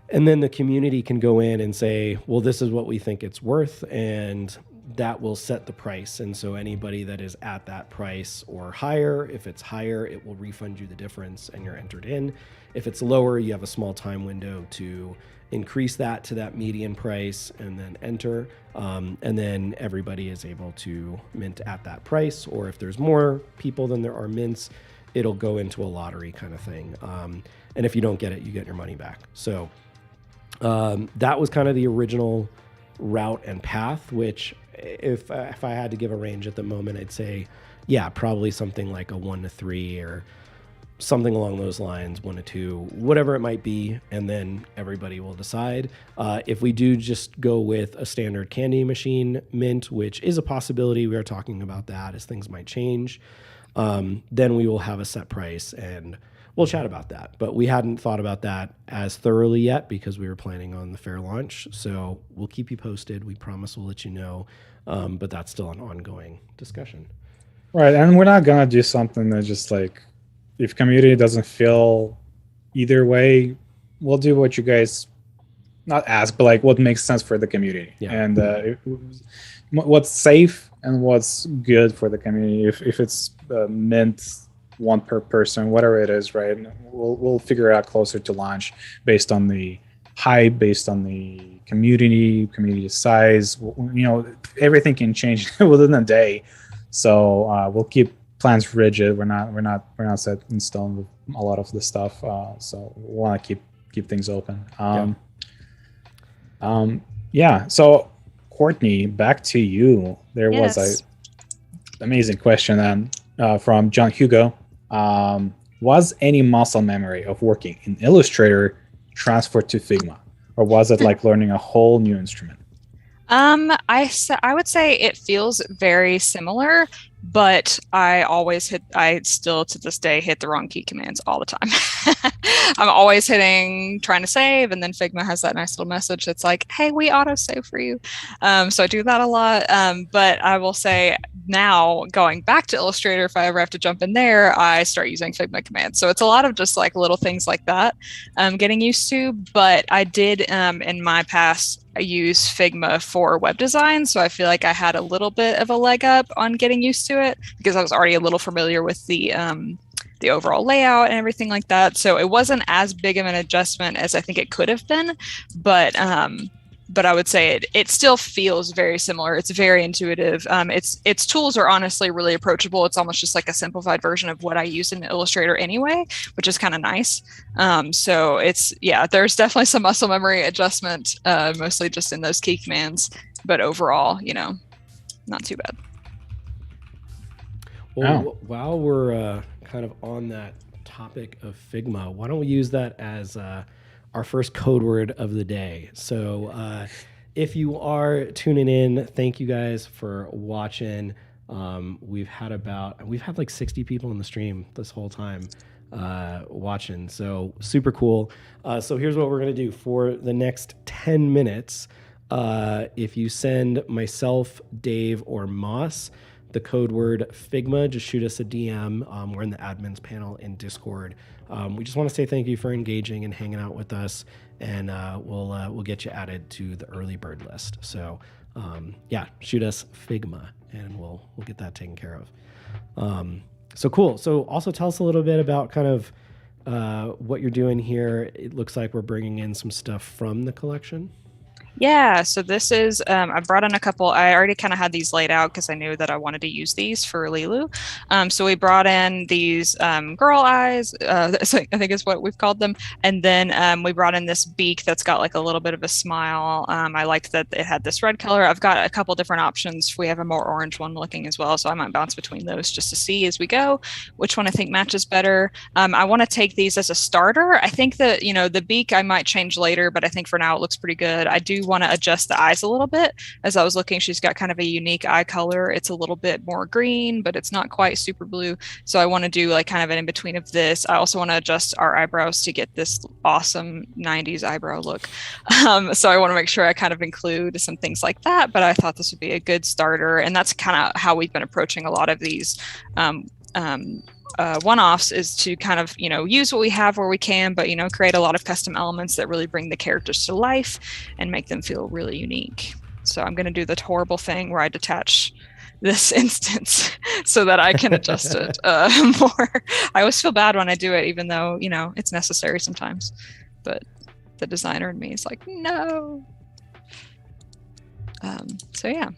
And then the community can go in and say, well, this is what we think it's worth, and that will set the price. And so anybody that is at that price or higher, if it's higher, it will refund you the difference and you're entered in. If it's lower, you have a small time window to increase that to that median price and then enter. And then everybody is able to mint at that price. Or if there's more people than there are mints, it'll go into a lottery kind of thing. And if you don't get it, you get your money back. So that was kind of the original route and path, which if I had to give a range at the moment, I'd say, yeah, probably something like a 1 to 3 or something along those lines, 1 to 2, whatever it might be. And then everybody will decide. If we do just go with a standard candy machine mint, which is a possibility, we are talking about that as things might change. then we will have a set price and we'll chat about that. But we hadn't thought about that as thoroughly yet because we were planning on the fair launch. So we'll keep you posted. We promise we'll let you know. But that's still an ongoing discussion. Right. And we're not going to do something that just like, if community doesn't feel either way, we'll do what you guys not ask, but like what makes sense for the community. Yeah. And what's safe and what's good for the community. If it's meant one per person, whatever it is, right? We'll figure it out closer to launch based on the hype, based on the community size. You know, everything can change within a day. So we'll keep plans rigid. We're not set in stone with a lot of this stuff. So we want to keep things open. So Courtney, back to you. There was a amazing question then from John Hugo. Was any muscle memory of working in Illustrator transferred to Figma, or was it like learning a whole new instrument? I would say it feels very similar, but I still to this day hit the wrong key commands all the time. I'm always trying to save, and then Figma has that nice little message that's like, hey, we auto save for you. So I do that a lot. But I will say now, going back to Illustrator, if I ever have to jump in there, I start using Figma commands. So it's a lot of just like little things like that getting used to. But I did in my past use Figma for web design. So I feel like I had a little bit of a leg up on getting used to it because I was already a little familiar with the overall layout and everything like that. So it wasn't as big of an adjustment as I think it could have been, but I would say it still feels very similar. It's very intuitive. Its tools are honestly really approachable. It's almost just like a simplified version of what I use in Illustrator anyway, which is kind of nice. So there's definitely some muscle memory adjustment, mostly just in those key commands, but overall, not too bad. Well, while we're kind of on that topic of Figma, why don't we use that as our first code word of the day? So if you are tuning in, thank you guys for watching. We've had like 60 people in the stream this whole time watching. So super cool. So here's what we're going to do for the next 10 minutes. If you send myself, Dave, or Moss the code word Figma, just shoot us a DM. We're in the admins panel in Discord. We just want to say thank you for engaging and hanging out with us, and we'll get you added to the early bird list. So shoot us Figma, and we'll get that taken care of. So cool. So also tell us a little bit about kind of what you're doing here. It looks like we're bringing in some stuff from the collection. Yeah, so this is, I brought in a couple, I already kind of had these laid out because I knew that I wanted to use these for Lilu. So we brought in these girl eyes, I think is what we've called them. And then we brought in this beak that's got like a little bit of a smile. I liked that it had this red color. I've got a couple different options. We have a more orange one looking as well. So I might bounce between those just to see as we go which one I think matches better. I want to take these as a starter. I think that, the beak I might change later, but I think for now it looks pretty good. I do want to adjust the eyes a little bit. As I was looking, she's got kind of a unique eye color. It's a little bit more green, but it's not quite super blue. So I want to do like kind of an in-between of this. I also want to adjust our eyebrows to get this awesome 90s eyebrow look. So I want to make sure I kind of include some things like that, but I thought this would be a good starter. And that's kind of how we've been approaching a lot of these one-offs, is to kind of use what we have where we can, but create a lot of custom elements that really bring the characters to life and make them feel really unique. So I'm going to do the horrible thing where I detach this instance so that I can adjust it more. I always feel bad when I do it, even though it's necessary sometimes, but the designer in me is like, no. So yeah.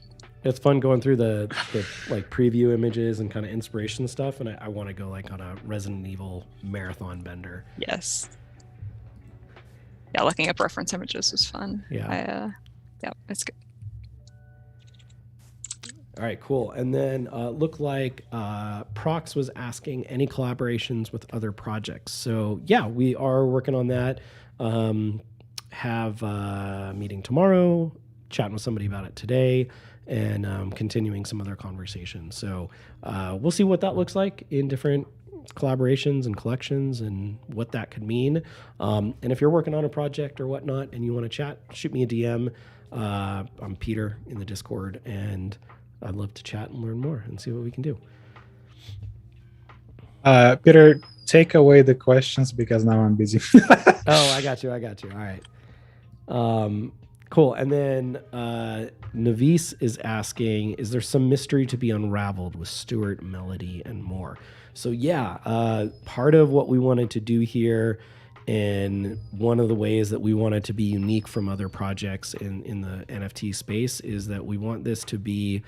It's fun going through the like preview images and kind of inspiration stuff, and I want to go like on a Resident Evil marathon bender. Yes. Yeah, looking up reference images was fun. Yeah. It's good. All right, cool. And then looked like Prox was asking any collaborations with other projects. So yeah, we are working on that. Have a meeting tomorrow chatting with somebody about it today and continuing some other conversations. So we'll see what that looks like in different collaborations and collections and what that could mean. And if you're working on a project or whatnot and you want to chat, shoot me a DM. I'm Peter in the Discord, and I'd love to chat and learn more and see what we can do. Peter, take away the questions because now I'm busy. Oh, I got you. All right. Cool. And then Navis is asking, is there some mystery to be unraveled with Stuart, Melody, and more? So yeah, part of what we wanted to do here, and one of the ways that we wanted to be unique from other projects in the NFT space, is that we want this to be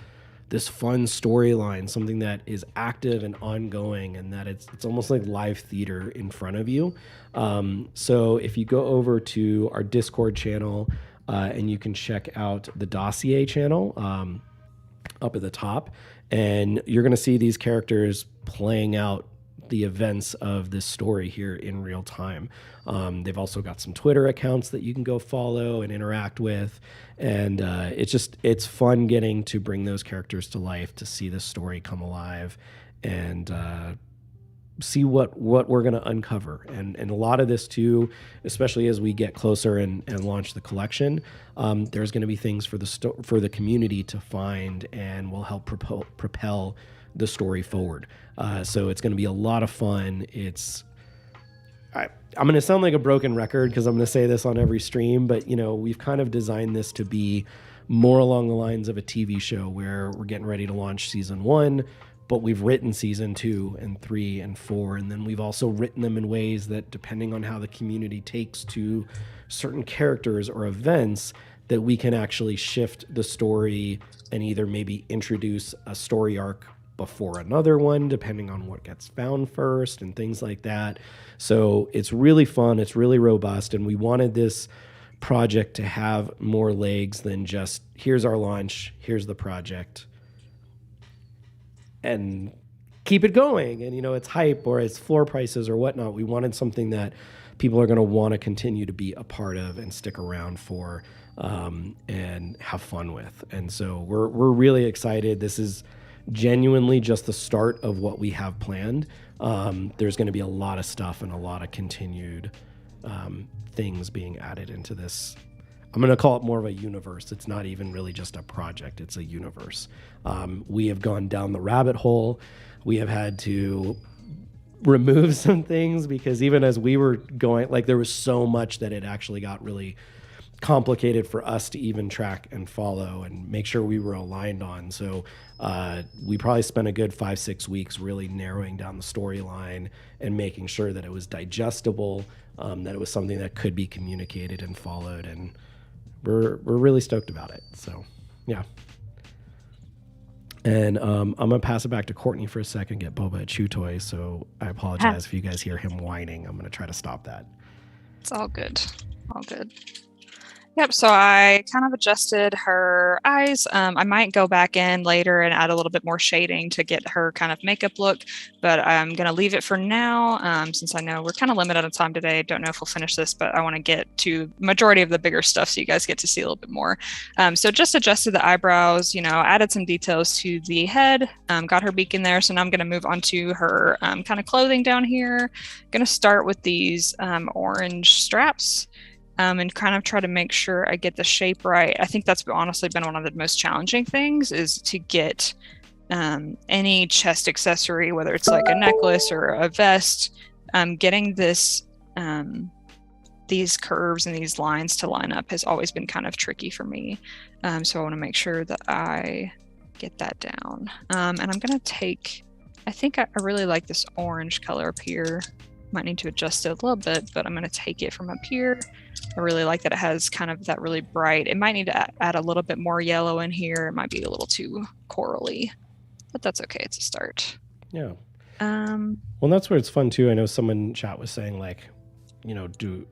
this fun storyline, something that is active and ongoing, and that it's almost like live theater in front of you. So if you go over to our Discord channel, and you can check out the Dossier channel up at the top, and you're going to see these characters playing out the events of this story here in real time. They've also got some Twitter accounts that you can go follow and interact with. And it's fun getting to bring those characters to life, to see this story come alive and see what we're going to uncover. And a lot of this too, especially as we get closer and launch the collection, there's going to be things for the community to find, and will help propel the story forward. So it's going to be a lot of fun. I'm going to sound like a broken record because I'm going to say this on every stream, but we've kind of designed this to be more along the lines of a TV show, where we're getting ready to launch season 1, but we've written season 2 and 3 and 4. And then we've also written them in ways that, depending on how the community takes to certain characters or events, that we can actually shift the story and either maybe introduce a story arc before another one, depending on what gets found first and things like that. So it's really fun. It's really robust. And we wanted this project to have more legs than just, here's our launch, here's the project, and keep it going. And, it's hype or it's floor prices or whatnot. We wanted something that people are going to want to continue to be a part of and stick around for, and have fun with. And so we're really excited. This is genuinely just the start of what we have planned. There's going to be a lot of stuff and a lot of continued things being added into this. I'm going to call it more of a universe. It's not even really just a project. It's a universe. We have gone down the rabbit hole. We have had to remove some things because even as we were going, there was so much that it actually got really complicated for us to even track and follow and make sure we were aligned on. So we probably spent a good 5-6 weeks really narrowing down the storyline and making sure that it was digestible, that it was something that could be communicated and followed. And we're really stoked about it. So yeah. And I'm gonna pass it back to Courtney for a second, get Boba a chew toy. So I apologize if you guys hear him whining. I'm gonna try to stop that. It's all good. All good. Yep, so I kind of adjusted her eyes. I might go back in later and add a little bit more shading to get her kind of makeup look, but I'm going to leave it for now, since I know we're kind of limited on time today. Don't know if we'll finish this, but I want to get to majority of the bigger stuff so you guys get to see a little bit more. So just adjusted the eyebrows, added some details to the head, got her beak in there. So now I'm going to move on to her kind of clothing down here. Going to start with these orange straps. And kind of try to make sure I get the shape right. I think that's honestly been one of the most challenging things, is to get any chest accessory, whether it's like a necklace or a vest, getting this these curves and these lines to line up has always been kind of tricky for me. So I want to make sure that I get that down. And I'm going to take, I think I really like this orange color up here. Might need to adjust it a little bit, but I'm going to take it from up here. I really like that it has kind of that really bright. It might need to add a little bit more yellow in here. It might be a little too corally, but that's okay. It's a start. Yeah. Well, that's where it's fun too. I know someone in chat was saying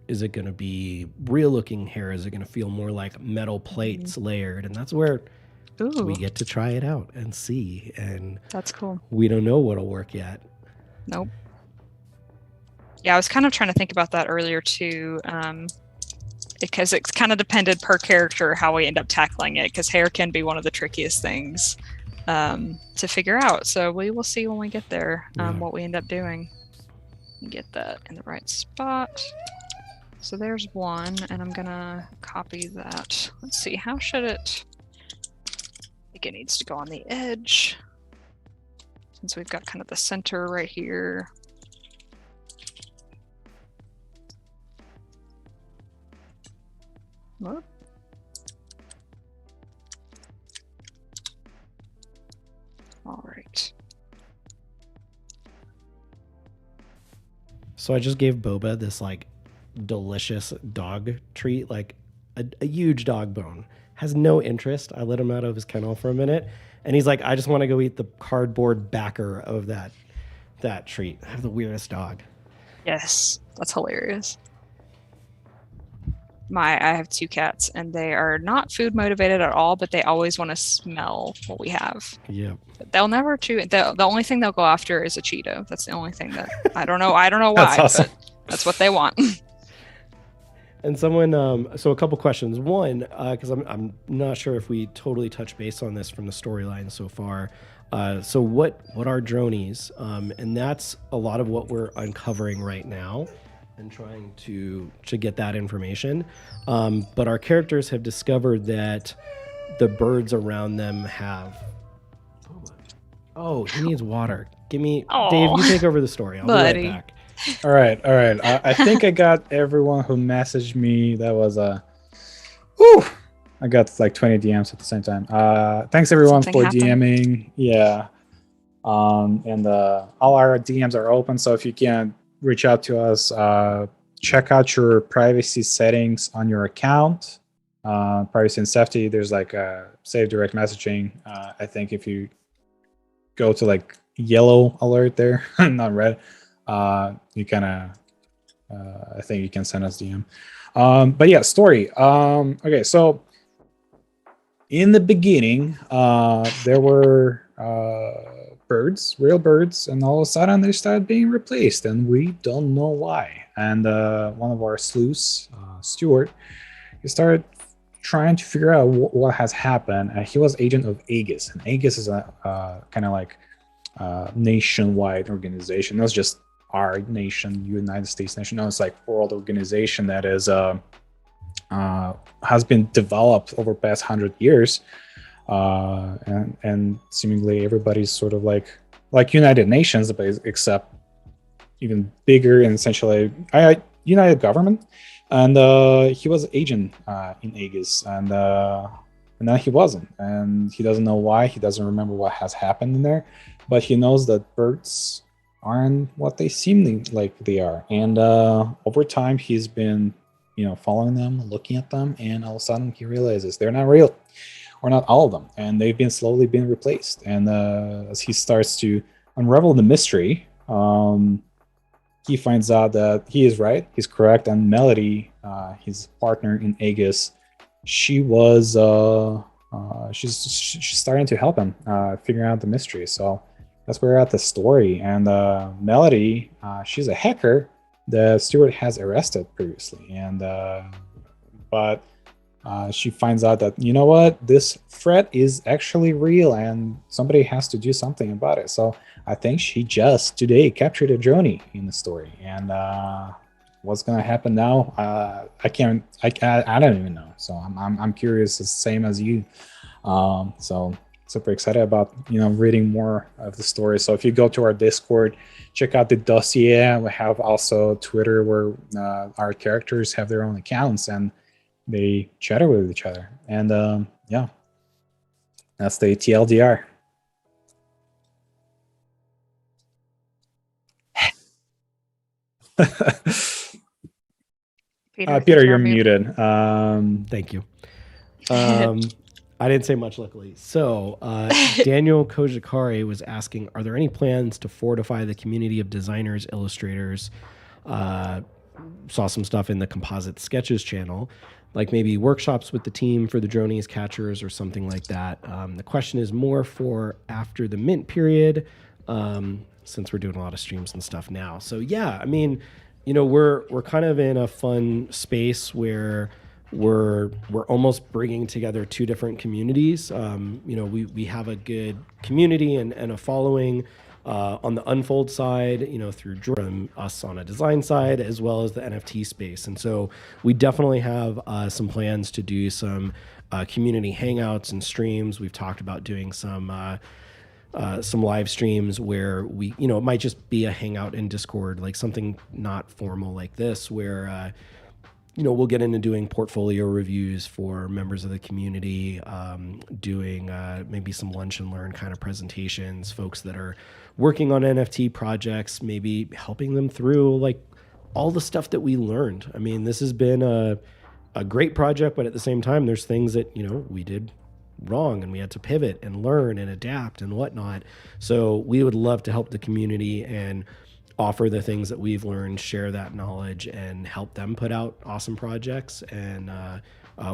is it going to be real looking hair? Is it going to feel more like metal plates layered? And that's where we get to try it out and see. And that's cool. We don't know what'll work yet. Nope. Yeah, I was kind of trying to think about that earlier too. because it's kind of depended per character how we end up tackling it, because hair can be one of the trickiest things to figure out. So we will see when we get there what we end up doing. Get that in the right spot. So there's one, and I'm gonna copy that. Let's see, how should it? I think it needs to go on the edge, since we've got kind of the center right here. Whoop. All right. So I just gave Boba this like delicious dog treat, like a huge dog bone. Has no interest. I let him out of his kennel for a minute, and he's like, I just want to go eat the cardboard backer of that treat. I have the weirdest dog. Yes, that's hilarious. I have 2 cats, and they are not food motivated at all, but they always want to smell what we have. Yeah. They'll never chew. The only thing they'll go after is a Cheeto. That's the only thing that I don't know why, That's awesome. but that's what they want. And someone, so a couple questions. One, because I'm not sure if we totally touched base on this from the storyline so far. So what are dronies? And that's a lot of what we're uncovering right now and trying to get that information. But our characters have discovered that the birds around them have. Oh, he needs water. Give me, Dave. You take over the story. I'll be right back. All right. I think I got everyone who messaged me. That was I got like 20 DMs at the same time. Thanks everyone for DMing. Yeah. And all our DMs are open, so if you can reach out to us, check out your privacy settings on your account. Privacy and safety. There's like save direct messaging. I think if you go to like yellow alert there, not red. You kind of, I think you can send us DM. But yeah, story. Okay, so in the beginning, there were birds, real birds, and all of a sudden they started being replaced, and we don't know why. And one of our sleuths, Stuart, he started trying to figure out what has happened. He was agent of Aegis, and Aegis is a kind of like nationwide organization. Not just our nation, United States nation. No, it's like world organization that is has been developed over the past 100 years, and seemingly everybody's sort of like United Nations, but except even bigger and essentially united government. And he was agent in Aegis, and then he wasn't, and he doesn't know why. He doesn't remember what has happened in there, but he knows that birds aren't what they seem like they are. And over time, he's been, following them, looking at them, and all of a sudden he realizes they're not real, or not all of them, and they've been slowly being replaced. And as he starts to unravel the mystery, he finds out that he is right, he's correct, and Melody, his partner in Aegis, she was she's starting to help him figure out the mystery. So that's where we're at the story. And Melody, she's a hacker that Stuart has arrested previously, and but she finds out that, you know what, this threat is actually real and somebody has to do something about it. So I think she just today captured a dronie in the story, and what's gonna happen now? I don't even know. So I'm curious, the same as you. So super excited about reading more of the story. So if you go to our Discord, check out the dossier. We have also Twitter, where our characters have their own accounts and they chatter with each other. And yeah, that's the TLDR. Peter, you're muted. Thank you. I didn't say much, luckily. So Daniel Kojikari was asking, are there any plans to fortify the community of designers, illustrators? Saw some stuff in the Composite Sketches channel, like maybe workshops with the team for the dronies catchers or something like that. The question is more for after the mint period, since we're doing a lot of streams and stuff now. So yeah, I mean, we're kind of in a fun space where we're almost bringing together two different communities. We have a good community and a following on the Unfold side, through from us on a design side, as well as the NFT space. And so we definitely have some plans to do some community hangouts and streams. We've talked about doing some live streams where it might just be a hangout in Discord, like something not formal like this, where we'll get into doing portfolio reviews for members of the community, doing maybe some lunch and learn kind of presentations, folks that are working on NFT projects, maybe helping them through like all the stuff that we learned. I mean, this has been a great project, but at the same time, there's things that, we did wrong and we had to pivot and learn and adapt and whatnot. So we would love to help the community and offer the things that we've learned, share that knowledge, and help them put out awesome projects and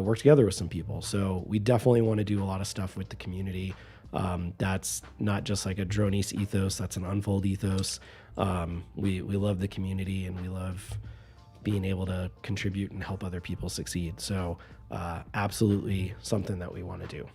work together with some people. So we definitely want to do a lot of stuff with the community. That's not just like a Drones ethos, that's an Unfold ethos. We love the community and we love being able to contribute and help other people succeed. So absolutely something that we want to do.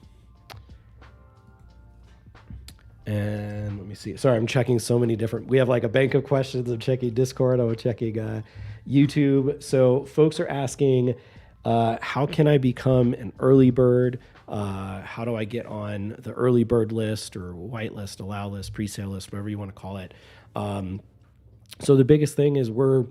And let me see. Sorry, I'm checking so many different. We have like a bank of questions. I'm checking Discord. I'm checking YouTube. So folks are asking, how can I become an early bird? How do I get on the early bird list or whitelist, allow list, pre-sale list, whatever you want to call it? So the biggest thing is we're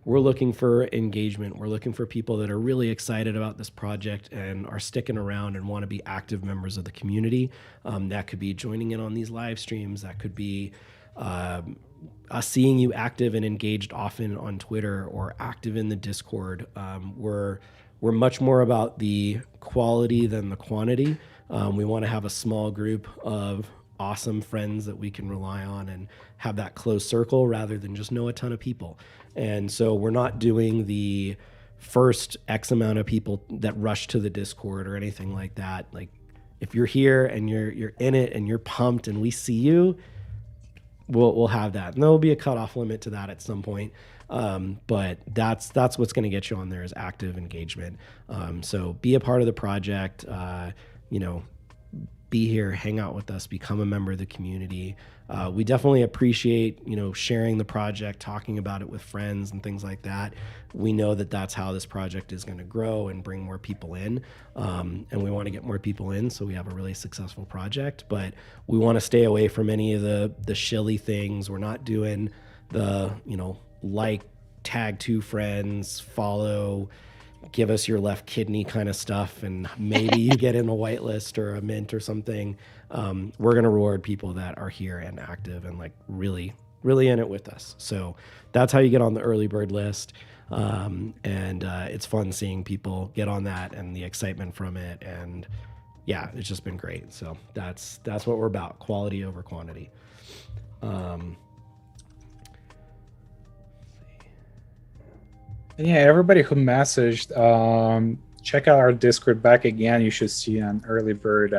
looking for engagement. We're looking for people that are really excited about this project and are sticking around and want to be active members of the community. That could be joining in on these live streams. That could be us seeing you active and engaged often on Twitter or active in the Discord. We're much more about the quality than the quantity. We want to have a small group of awesome friends that we can rely on and have that close circle rather than just know a ton of people. And so we're not doing the first X amount of people that rush to the Discord or anything like that. Like if you're here and you're in it and you're pumped and we see you, we'll have that. And there'll be a cutoff limit to that at some point. But that's what's going to get you on there is active engagement. So be a part of the project, be here, hang out with us, become a member of the community. We definitely appreciate, sharing the project, talking about it with friends and things like that. We know that that's how this project is going to grow and bring more people in. And we want to get more people in so we have a really successful project. But we want to stay away from any of the shilly things. We're not doing the, like, tag two friends, follow, give us your left kidney kind of stuff, and maybe you get in a whitelist or a mint or something. We're going to reward people that are here and active and like really, really in it with us. So that's how you get on the early bird list. And it's fun seeing people get on that and the excitement from it. And yeah, it's just been great. So that's what we're about, quality over quantity. Yeah, everybody who messaged, check out our Discord back again. You should see an early bird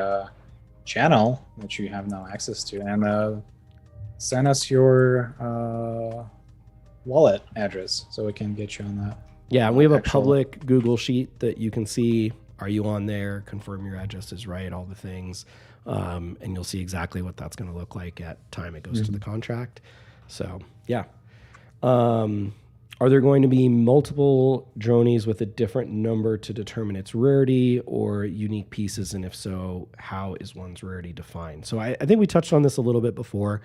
channel that you have now access to, and send us your wallet address so we can get you on that. Yeah, and we have a public Google sheet that you can see. Are you on there? Confirm your address is right, all the things. And you'll see exactly what that's going to look like at time it goes to the contract. So, yeah. Are there going to be multiple dronies with a different number to determine its rarity or unique pieces? And if so, how is one's rarity defined? So I think we touched on this a little bit before.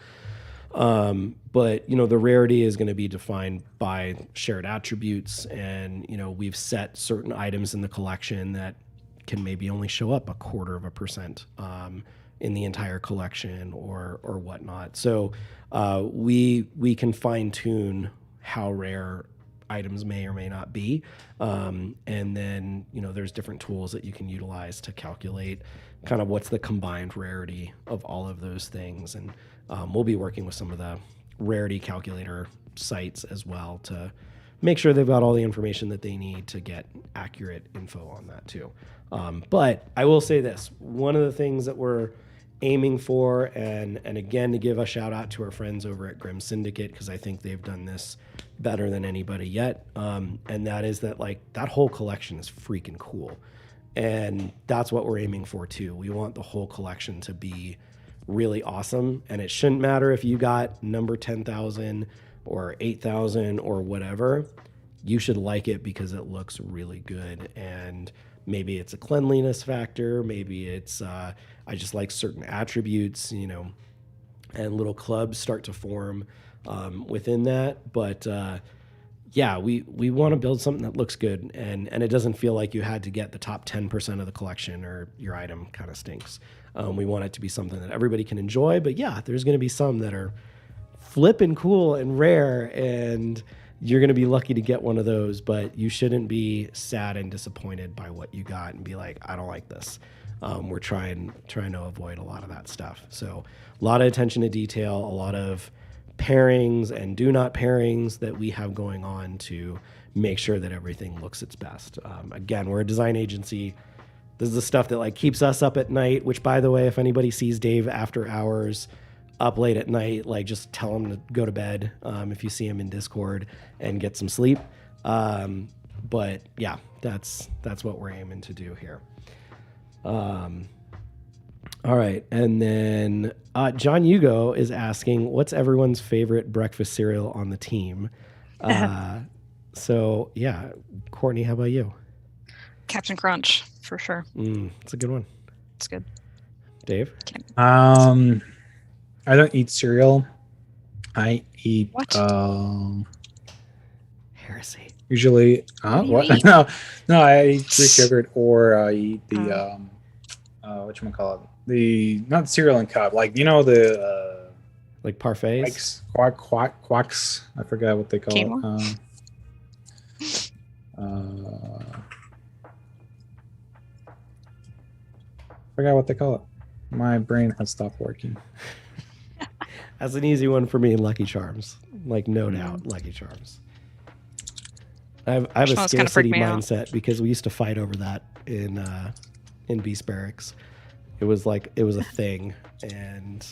But the rarity is going to be defined by shared attributes, and we've set certain items in the collection that can maybe only show up 0.25% in the entire collection or whatnot. So we can fine tune how rare items may or may not be, and then there's different tools that you can utilize to calculate kind of what's the combined rarity of all of those things. And we'll be working with some of the rarity calculator sites as well to make sure they've got all the information that they need to get accurate info on that too. But I will say this, one of the things that we're aiming for, and again, to give a shout out to our friends over at Grim Syndicate, because I think they've done this better than anybody yet. And that is that, like, that whole collection is freaking cool. And that's what we're aiming for too. We want the whole collection to be really awesome. And it shouldn't matter if you got number 10,000 or 8,000 or whatever. You should like it because it looks really good. And maybe it's a cleanliness factor. Maybe it's, I just like certain attributes, you know, and little clubs start to form within that. But yeah, we want to build something that looks good, and it doesn't feel like you had to get the top 10% of the collection or your item kind of stinks. We want it to be something that everybody can enjoy, but yeah, there's going to be some that are flipping cool and rare, and you're going to be lucky to get one of those, but you shouldn't be sad and disappointed by what you got and be like, I don't like this. We're trying to avoid a lot of that stuff. So a lot of attention to detail, a lot of pairings and do not pairings that we have going on to make sure that everything looks its best. Again, we're a design agency. This is the stuff that like keeps us up at night, which, by the way, if anybody sees Dave after hours up late at night, like, just tell him to go to bed if you see him in Discord, and get some sleep. But yeah, that's what we're aiming to do here. All right. And then John Hugo is asking, what's everyone's favorite breakfast cereal on the team? So, yeah. Courtney, how about you? Captain Crunch, for sure. It's a good one. It's good. Dave? I don't eat cereal. I eat... What? Heresy. Usually... What? No, I eat Greek yogurt, or I eat the... whatchamacallit? Not cereal and cup, like, you know, the like parfaits, quacks. I forgot what they call Quinoa? it. Forgot what they call it. My brain has stopped working. That's an easy one for me. Lucky Charms, like, no doubt, Lucky Charms. I have a scarcity mindset because we used to fight over that in Beast Barracks. It was a thing, and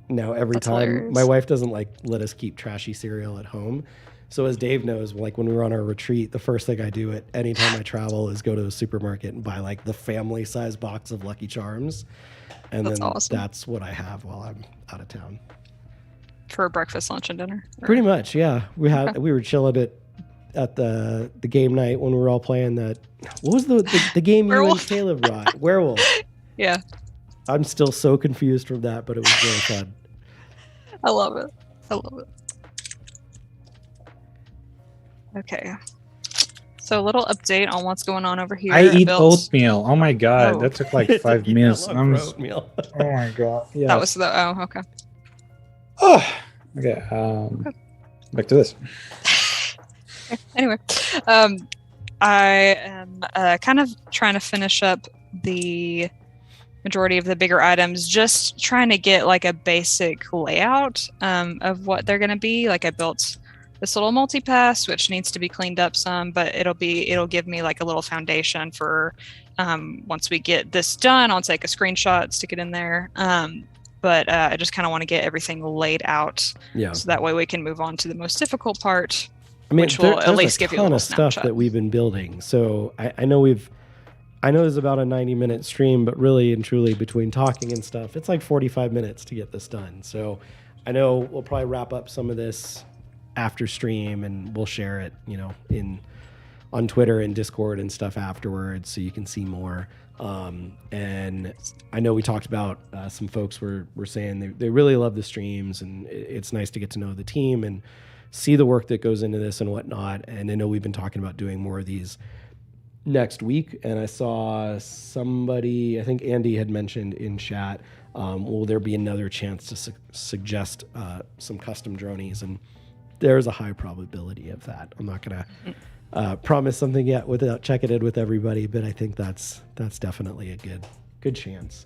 now every That's time hilarious. my wife doesn't like let us keep trashy cereal at home. So as Dave knows, like, when we were on our retreat, the first thing I do at any time I travel is go to a supermarket and buy like the family size box of Lucky Charms, and That's then awesome. that's what I have while I'm out of town. For breakfast, lunch, and dinner? Or- Pretty much, yeah. We were chilling at the game night when we were all playing that. What was the game you and Werewolf. Caleb brought? Werewolf. Yeah, I'm still so confused from that, but it was really fun. I love it. Okay. So a little update on what's going on over here. I eat built- oatmeal. Oh my god, Oh. that took like 5 minutes. I love oatmeal. Oh my god. Yeah. That was the... Oh, okay. Oh. Okay. Back to this. Anyway, I am kind of trying to finish up the majority of the bigger items, just trying to get like a basic layout of what they're going to be. Like, I built this little multi-pass, which needs to be cleaned up some, but it'll give me like a little foundation for once we get this done. I'll take a screenshot, stick it in there. But I just kind of want to get everything laid out, Yeah. so that way we can move on to the most difficult part. I mean, Which will at there's least a give you a ton little of stuff snapshot. that we've been building. So I know it's about a 90-minute stream, but really and truly, between talking and stuff, it's like 45 minutes to get this done. So I know we'll probably wrap up some of this after stream, and we'll share it, you know, on Twitter and Discord and stuff afterwards, so you can see more. And I know we talked about some folks were saying they really love the streams, and it's nice to get to know the team and see the work that goes into this and whatnot. And I know we've been talking about doing more of these next week. And I saw somebody, I think Andy had mentioned in chat, will there be another chance to suggest some custom dronies? And there's a high probability of that. I'm not going to promise something yet without checking in with everybody, but I think that's definitely a good chance.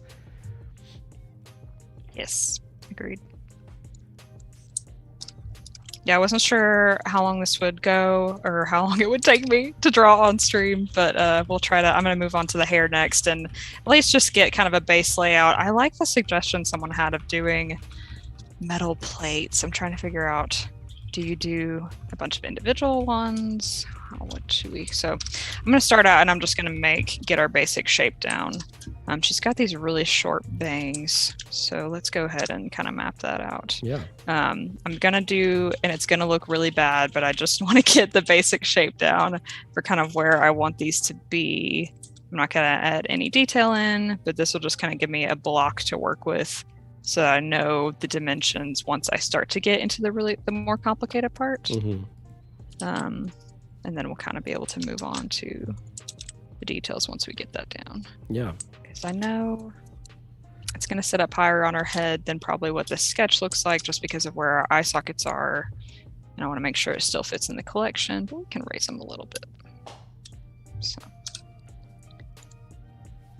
Yes, agreed. Yeah, I wasn't sure how long this would go or how long it would take me to draw on stream, but we'll try to. I'm going to move on to the hair next and at least just get kind of a base layout. I like the suggestion someone had of doing metal plates. I'm trying to figure out, do you do a bunch of individual ones? What should we? So I'm going to start out and I'm just going to get our basic shape down. She's got these really short bangs, so let's go ahead and kind of map that out. Yeah. I'm going to do, and it's going to look really bad, but I just want to get the basic shape down for kind of where I want these to be. I'm not going to add any detail in, but this will just kind of give me a block to work with, so I know the dimensions once I start to get into the more complicated part. Mm-hmm. And then we'll kind of be able to move on to the details once we get that down. Yeah. Because I know it's going to sit up higher on our head than probably what the sketch looks like, just because of where our eye sockets are. And I want to make sure it still fits in the collection, but we can raise them a little bit. So.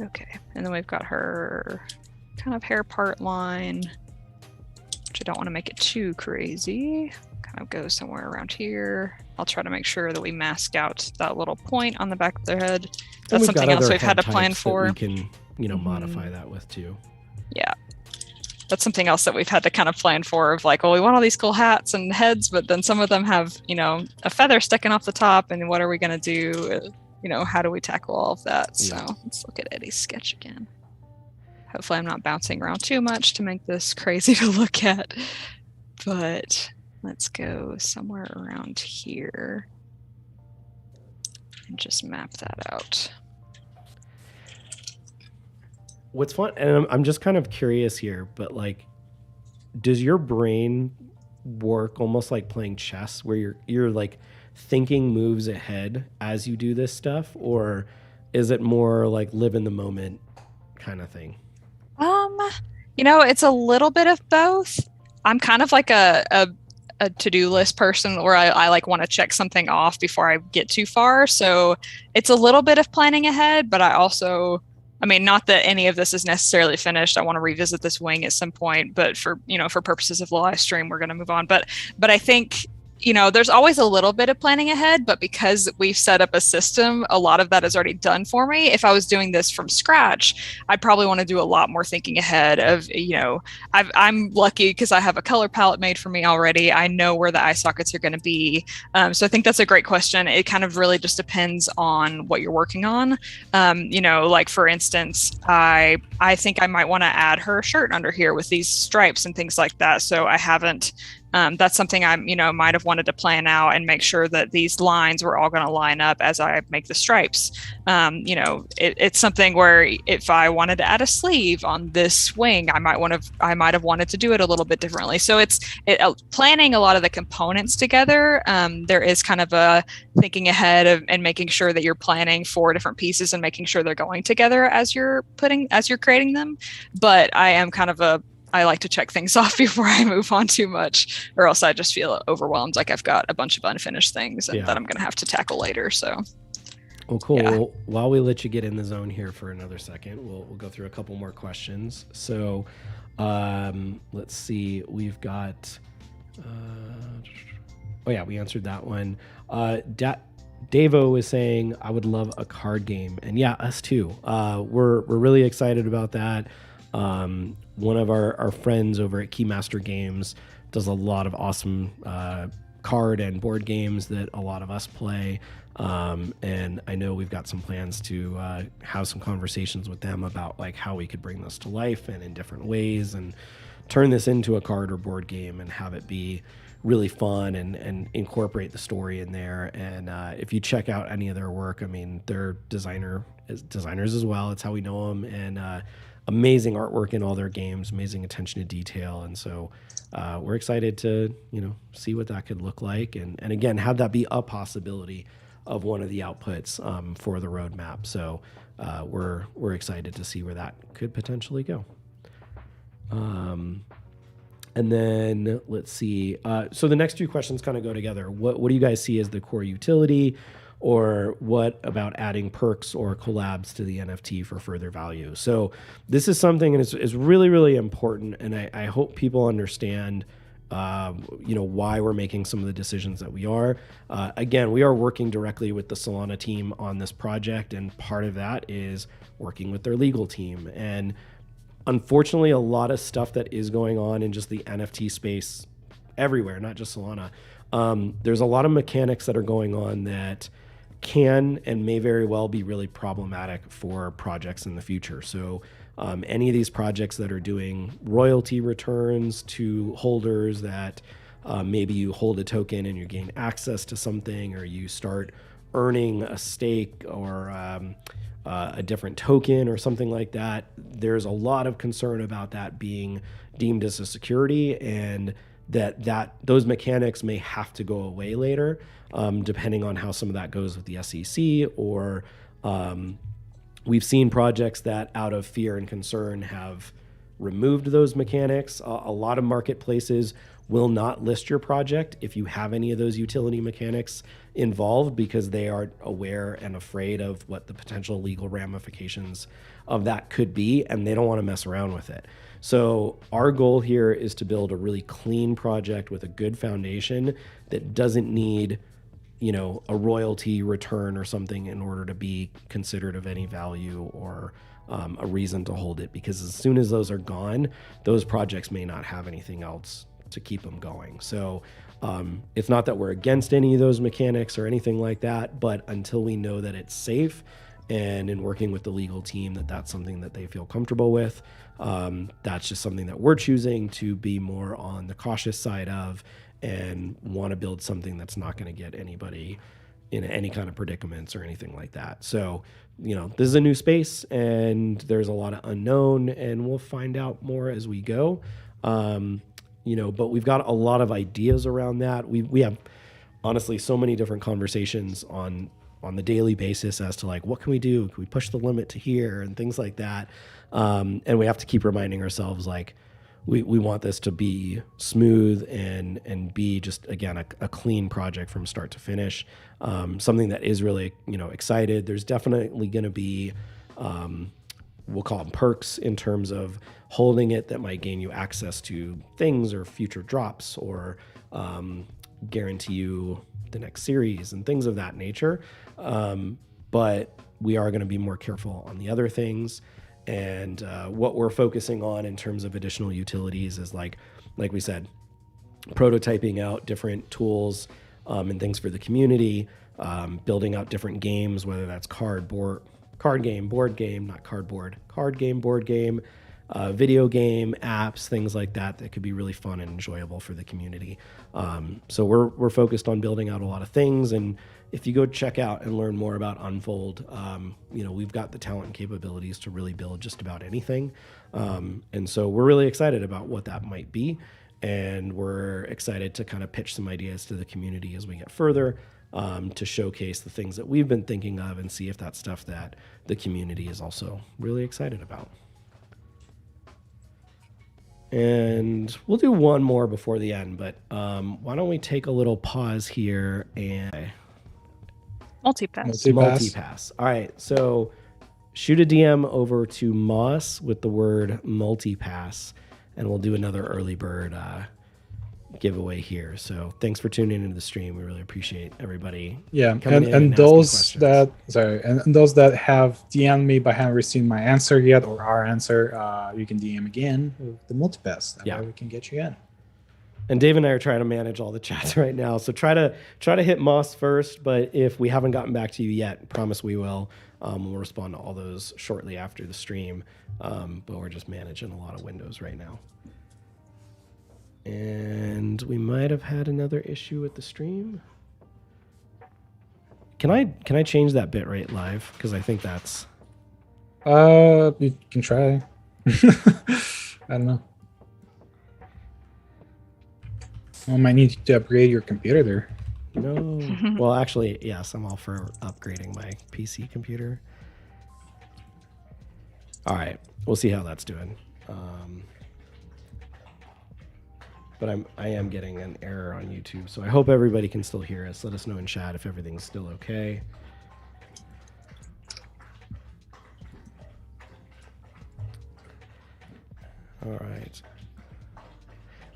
Okay, and then we've got her kind of hair part line, which I don't want to make it too crazy. Kind of go somewhere around here. I'll try to make sure that we mask out that little point on the back of their head. That's something else we've had to plan for. We can, modify that with too. Yeah. That's something else that we've had to kind of plan for, of like, well, we want all these cool hats and heads, but then some of them have, a feather sticking off the top, and what are we going to do? How do we tackle all of that? So let's look at Eddie's sketch again. Hopefully I'm not bouncing around too much to make this crazy to look at, but let's go somewhere around here and just map that out. What's fun, and I'm just kind of curious here, but like, does your brain work almost like playing chess, where you're like thinking moves ahead as you do this stuff, or is it more like live in the moment kind of thing? It's a little bit of both. I'm kind of like a to-do list person, where I like want to check something off before I get too far. So it's a little bit of planning ahead, but I also, not that any of this is necessarily finished. I want to revisit this wing at some point, but for purposes of the live stream, we're going to move on. But I think, there's always a little bit of planning ahead, but because we've set up a system, a lot of that is already done for me. If I was doing this from scratch, I'd probably want to do a lot more thinking ahead of, I'm lucky because I have a color palette made for me already. I know where the eye sockets are going to be. So I think that's a great question. It kind of really just depends on what you're working on. Like for instance, I think I might want to add her shirt under here with these stripes and things like that. So I haven't, that's something I, might have wanted to plan out and make sure that these lines were all going to line up as I make the stripes. It's something where if I wanted to add a sleeve on this wing, I might have wanted to do it a little bit differently. So it's planning a lot of the components together. There is kind of a thinking ahead of and making sure that you're planning for different pieces and making sure they're going together as you're creating them. But I am kind of I like to check things off before I move on too much, or else I just feel overwhelmed, like I've got a bunch of unfinished things that I'm going to have to tackle later. So, well, cool. Yeah. Well, while we let you get in the zone here for another second, we'll go through a couple more questions. So, let's see. We've got. We answered that one. Davo is saying, I would love a card game, and yeah, us too. We're really excited about that. One of our friends over at Keymaster Games does a lot of awesome card and board games that a lot of us play. And I know we've got some plans to have some conversations with them about like how we could bring this to life and in different ways and turn this into a card or board game and have it be really fun and incorporate the story in there. And if you check out any of their work, they're designers as well. It's how we know them. And amazing artwork in all their games, amazing attention to detail. And so we're excited to, see what that could look like. And again, have that be a possibility of one of the outputs for the roadmap. So we're excited to see where that could potentially go. And then let's see. So the next two questions kind of go together. What do you guys see as the core utility? Or what about adding perks or collabs to the NFT for further value? So this is something, and it's really, really important, and I hope people understand why we're making some of the decisions that we are. Again, we are working directly with the Solana team on this project, and part of that is working with their legal team. And unfortunately, a lot of stuff that is going on in just the NFT space everywhere, not just Solana. There's a lot of mechanics that are going on that can and may very well be really problematic for projects in the future. So any of these projects that are doing royalty returns to holders that maybe you hold a token and you gain access to something, or you start earning a stake or a different token or something like that, there's a lot of concern about that being deemed as a security, and that those mechanics may have to go away later, depending on how some of that goes with the SEC, or we've seen projects that out of fear and concern have removed those mechanics. A lot of marketplaces will not list your project if you have any of those utility mechanics involved, because they are aware and afraid of what the potential legal ramifications of that could be, and they don't want to mess around with it. So our goal here is to build a really clean project with a good foundation that doesn't need, a royalty return or something in order to be considered of any value or a reason to hold it. Because as soon as those are gone, those projects may not have anything else to keep them going. So it's not that we're against any of those mechanics or anything like that, but until we know that it's safe, and in working with the legal team that that's something that they feel comfortable with, that's just something that we're choosing to be more on the cautious side of, and want to build something that's not going to get anybody in any kind of predicaments or anything like that. So, this is a new space and there's a lot of unknown, and we'll find out more as we go. But we've got a lot of ideas around that. We have honestly so many different conversations on the daily basis as to like, what can we do? Can we push the limit to here and things like that? And we have to keep reminding ourselves, like, we want this to be smooth and be just, again, a clean project from start to finish. Something that is really, excited. There's definitely going to be, we'll call them perks in terms of holding it that might gain you access to things or future drops, or guarantee you the next series and things of that nature. But we are going to be more careful on the other things. And what we're focusing on in terms of additional utilities is like we said, prototyping out different tools and things for the community, building out different games, whether that's card game, board game, not cardboard, card game, board game, video game, apps, things like that could be really fun and enjoyable for the community. So we're focused on building out a lot of things. And if you go check out and learn more about Unfold, we've got the talent and capabilities to really build just about anything. And so we're really excited about what that might be. And we're excited to kind of pitch some ideas to the community as we get further, to showcase the things that we've been thinking of and see if that's stuff that the community is also really excited about. And we'll do one more before the end, but why don't we take a little pause here and multipass. All right, so shoot a DM over to Moss with the word multipass, and we'll do another early bird giveaway here. So thanks for tuning into the stream. We really appreciate everybody. Yeah, and those that have DM'd me but haven't received my answer yet, or our answer, you can DM again with the multipass. That way we can get you in. And Dave and I are trying to manage all the chats right now, so try to hit Moss first. But if we haven't gotten back to you yet, promise we will. We'll respond to all those shortly after the stream. But we're just managing a lot of windows right now. And we might have had another issue with the stream. Can I change that bitrate live? Because I think that's... You can try. I don't know. I might need to upgrade your computer there. No. Well, actually, yes, I'm all for upgrading my PC computer. All right. We'll see how that's doing. But I am getting an error on YouTube, so I hope everybody can still hear us. Let us know in chat if everything's still okay. All right.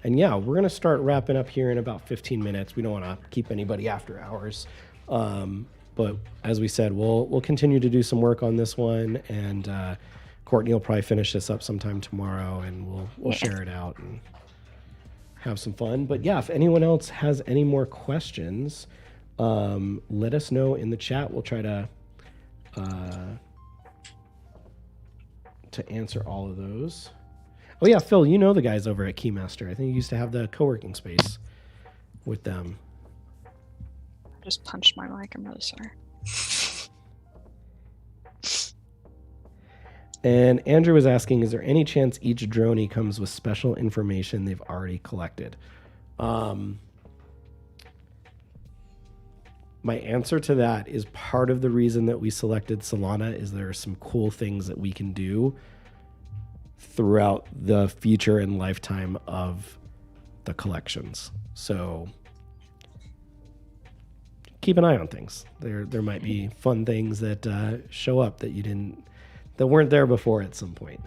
And yeah, we're gonna start wrapping up here in about 15 minutes. We don't want to keep anybody after hours, but as we said, we'll continue to do some work on this one, and Courtney will probably finish this up sometime tomorrow, and we'll share it out and have some fun. But yeah, if anyone else has any more questions, let us know in the chat. We'll try to answer all of those. Oh yeah, Phil, you know the guys over at Keymaster. I think you used to have the co-working space with them. I just punched my mic. I'm really sorry. And Andrew was asking, is there any chance each droney comes with special information they've already collected? My answer to that is part of the reason that we selected Solana is there are some cool things that we can do throughout the future and lifetime of the collections. So keep an eye on things. There might be fun things that show up that weren't there before at some point.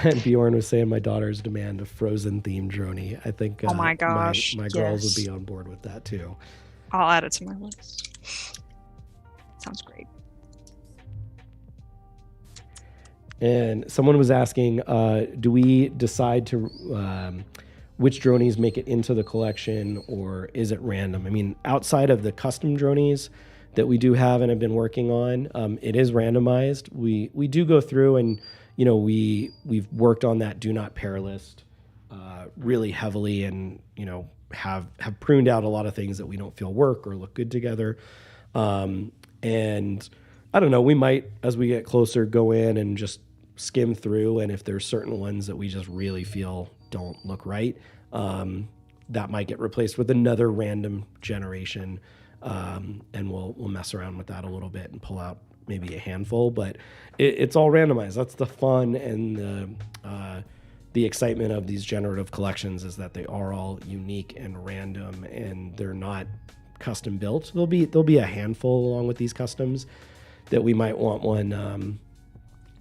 And Bjorn was saying my daughters demand a Frozen themed droney. I think oh my gosh, my girls would be on board with that too. I'll add it to my list. Sounds great. And someone was asking, do we decide to which dronies make it into the collection, or is it random? I mean, outside of the custom dronies that we do have and have been working on, it is randomized. We do go through and, you know, we've worked on that do not pair list really heavily, and, you know, have pruned out a lot of things that we don't feel work or look good together. And I don't know, we might, as we get closer, go in and just skim through, and if there's certain ones that we just really feel don't look right, that might get replaced with another random generation, and we'll mess around with that a little bit and pull out maybe a handful, but it's all randomized. That's the fun and the excitement of these generative collections, is that they are all unique and random, and they're not custom built. There'll be a handful along with these customs that we might want one.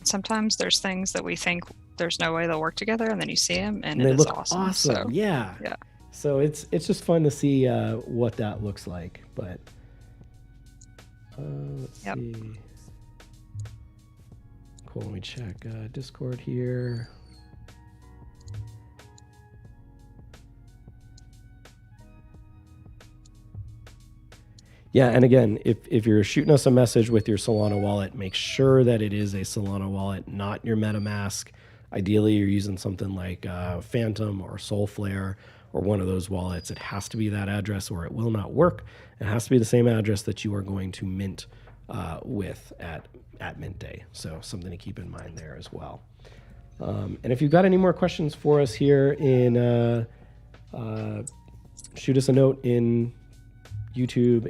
Sometimes there's things that we think there's no way they'll work together, and then you see them and they it is look awesome. So, yeah. So it's just fun to see what that looks like. But let's see. Cool. Let me check Discord here. Yeah, and again, if you're shooting us a message with your Solana wallet, make sure that it is a Solana wallet, not your MetaMask. Ideally, you're using something like Phantom or Solflare or one of those wallets. It has to be that address or it will not work. It has to be the same address that you are going to mint with at mint day. So something to keep in mind there as well. And if you've got any more questions for us here, shoot us a note in YouTube,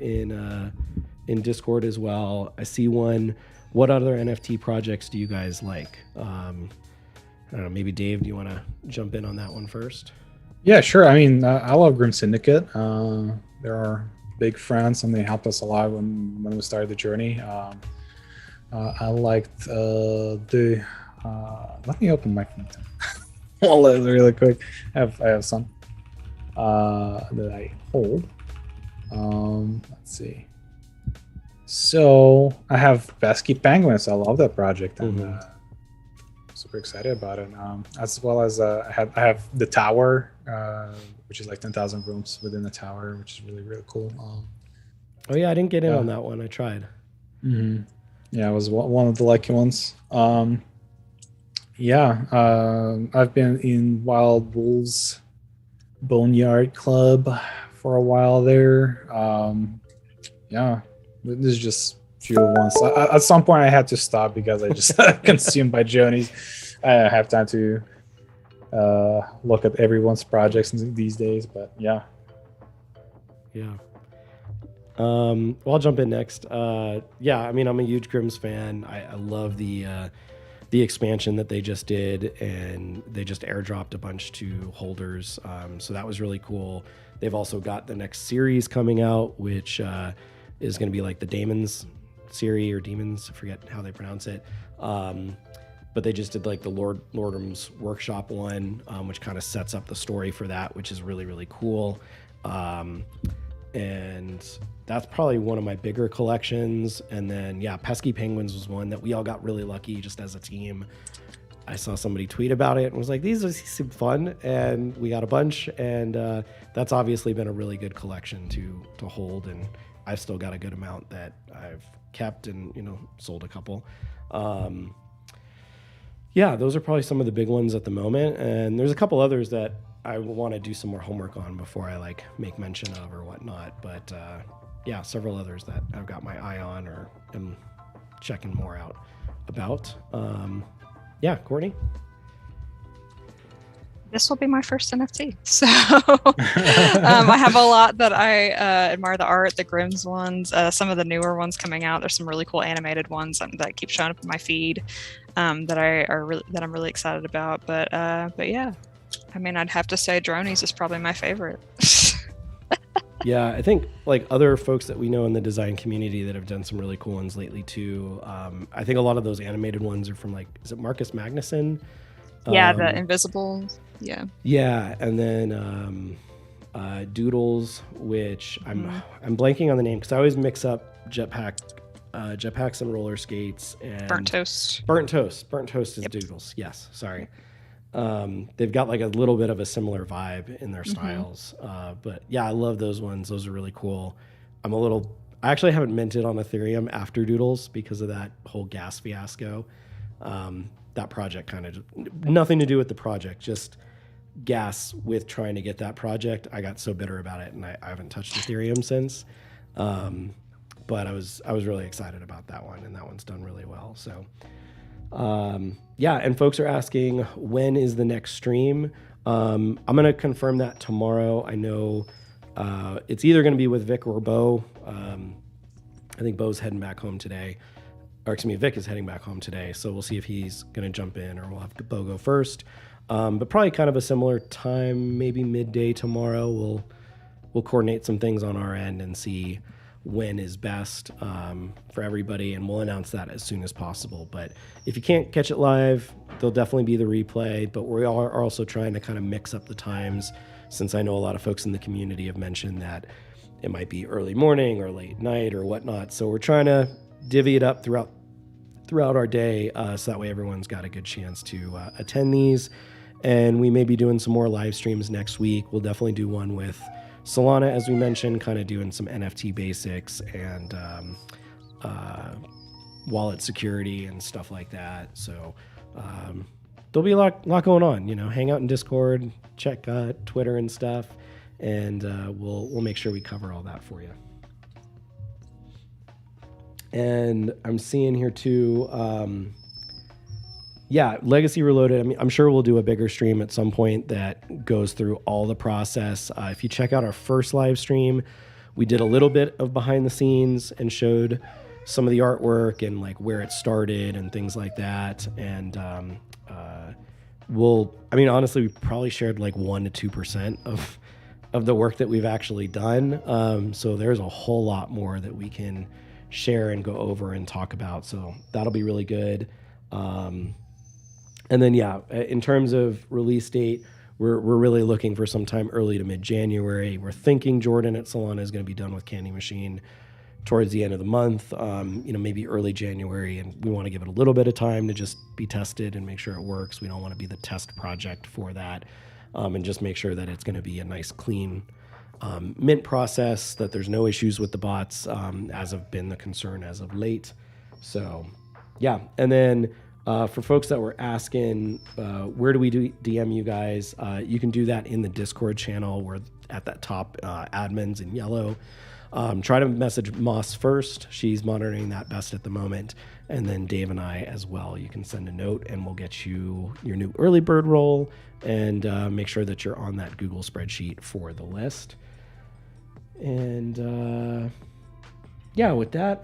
in Discord as well. I see one. What other NFT projects do you guys like? I don't know, maybe Dave, do you want to jump in on that one first? Yeah, sure. I mean, I love Grim Syndicate. There are big friends, and they helped us a lot when we started the journey. I liked the. Let me open my phone. Wallet really quick. I have some that I hold. Let's see. So I have Pesky Penguins. I love that project, and super excited about it. As well as I have the tower, which is like 10,000 rooms within the tower, which is really, really cool. Oh yeah, I didn't get in on that one. I tried. Yeah, it was one of the lucky ones. I've been in Wild Wolves Boneyard Club for a while there. This is just few ones. At some point I had to stop because I just consumed by Jonies. I don't have time to look at everyone's projects these days, but yeah. Well, I'll jump in next. I mean, I'm a huge Grimm's fan. I love the expansion that they just did, and they just airdropped a bunch to holders. So that was really cool. They've also got the next series coming out, which is going to be like the Demons series or Demons. I forget how they pronounce it. But but they just did like the Lordum's Workshop one, which kind of sets up the story for that, which is really, really cool. And that's probably one of my bigger collections. And then, yeah, Pesky Penguins was one that we all got really lucky just as a team. I saw somebody tweet about it and was like, these seem fun. And we got a bunch. And that's obviously been a really good collection to hold. And I've still got a good amount that I've kept and, sold a couple. Yeah, those are probably some of the big ones at the moment. And there's a couple others that I want to do some more homework on before I make mention of or whatnot. But yeah, several others that I've got my eye on or am checking more out about. Yeah, Courtney? This will be my first NFT. So I have a lot that I admire the art, the Grimm's ones, some of the newer ones coming out. There's some really cool animated ones that keep showing up in my feed that I'm really excited about. But yeah, I mean, I'd have to say Dronies is probably my favorite. Yeah, I think other folks that we know in the design community that have done some really cool ones lately too. I think a lot of those animated ones are from is it Marcus Magnuson? Yeah, the Invisible. Yeah. Yeah, and then Doodles, which I'm blanking on the name because I always mix up jetpacks and roller skates and Burnt Toast. Burnt Toast is Doodles. Yes, sorry. They've got a little bit of a similar vibe in their styles. But yeah, I love those ones. Those are really cool. I actually haven't minted on Ethereum after Doodles because of that whole gas fiasco. That project kind of nothing to do with the project, just gas with trying to get that project. I got so bitter about it and I haven't touched Ethereum since. But I was really excited about that one and that one's done really well. So yeah, and folks are asking, when is the next stream? I'm going to confirm that tomorrow. I know it's either going to be with Vic or Bo. I think Bo's heading back home today. Or excuse me, Vic is heading back home today. So we'll see if he's going to jump in or we'll have Bo go first. But probably kind of a similar time, maybe midday tomorrow. We'll coordinate some things on our end and see when is best for everybody, and we'll announce that as soon as possible. But if you can't catch it live, there'll definitely be the replay, but we are also trying to kind of mix up the times, since I know a lot of folks in the community have mentioned that it might be early morning or late night or whatnot. So we're trying to divvy it up throughout our day, so that way everyone's got a good chance to attend these. And we may be doing some more live streams next week. We'll definitely do one with Solana, as we mentioned, kind of doing some NFT basics and wallet security and stuff like that. So there'll be a lot going on. Hang out in Discord, check Twitter and stuff, and we'll make sure we cover all that for you. And I'm seeing here too. Yeah, Legacy Reloaded. I mean, I'm sure we'll do a bigger stream at some point that goes through all the process. If you check out our first live stream, we did a little bit of behind the scenes and showed some of the artwork and where it started and things like that. And honestly, we probably shared 1% to 2% of the work that we've actually done. So there's a whole lot more that we can share and go over and talk about. So that'll be really good. And then, yeah, in terms of release date, we're really looking for sometime early to mid-January. We're thinking Jordan at Solana is going to be done with Candy Machine towards the end of the month, maybe early January. And we want to give it a little bit of time to just be tested and make sure it works. We don't want to be the test project for that, and just make sure that it's going to be a nice, clean mint process, that there's no issues with the bots, as have been the concern as of late. So, yeah. And then for folks that were asking, where do we DM you guys? You can do that in the Discord channel. We're at that top, admins in yellow. Try to message Moss first. She's monitoring that best at the moment. And then Dave and I as well. You can send a note and we'll get you your new early bird roll and make sure that you're on that Google spreadsheet for the list. And yeah, with that,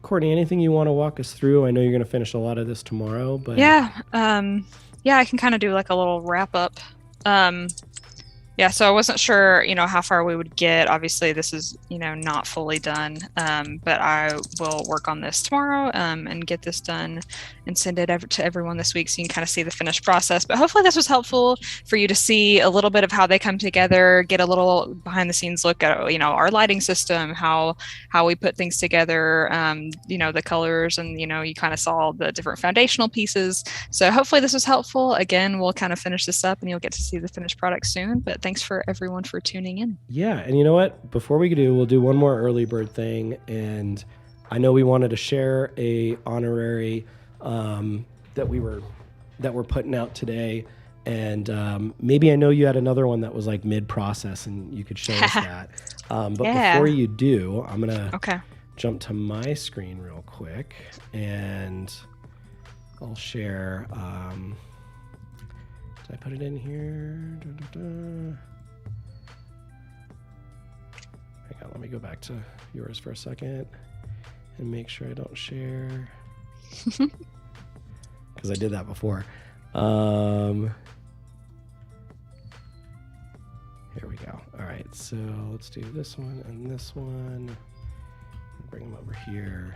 Courtney, anything you want to walk us through? I know you're going to finish a lot of this tomorrow, but yeah, I can kind of do a little wrap up. Yeah, so I wasn't sure, how far we would get. Obviously, this is, not fully done, but I will work on this tomorrow and get this done and send it to everyone this week so you can kind of see the finished process. But hopefully this was helpful for you to see a little bit of how they come together, get a little behind the scenes look at, our lighting system, how we put things together, the colors, and, you kind of saw the different foundational pieces. So hopefully this was helpful. Again, we'll kind of finish this up and you'll get to see the finished product soon. But thanks for everyone for tuning in. Yeah, and you know what? Before we'll do one more early bird thing, and I know we wanted to share a honorary that we're putting out today, and maybe I know you had another one that was like mid-process, and you could show us that. But before you do, I'm gonna jump to my screen real quick, and I'll share. Did I put it in here? Hang on, let me go back to yours for a second and make sure I don't share. Because I did that before. Here we go. All right, so let's do this one and this one. Bring them over here.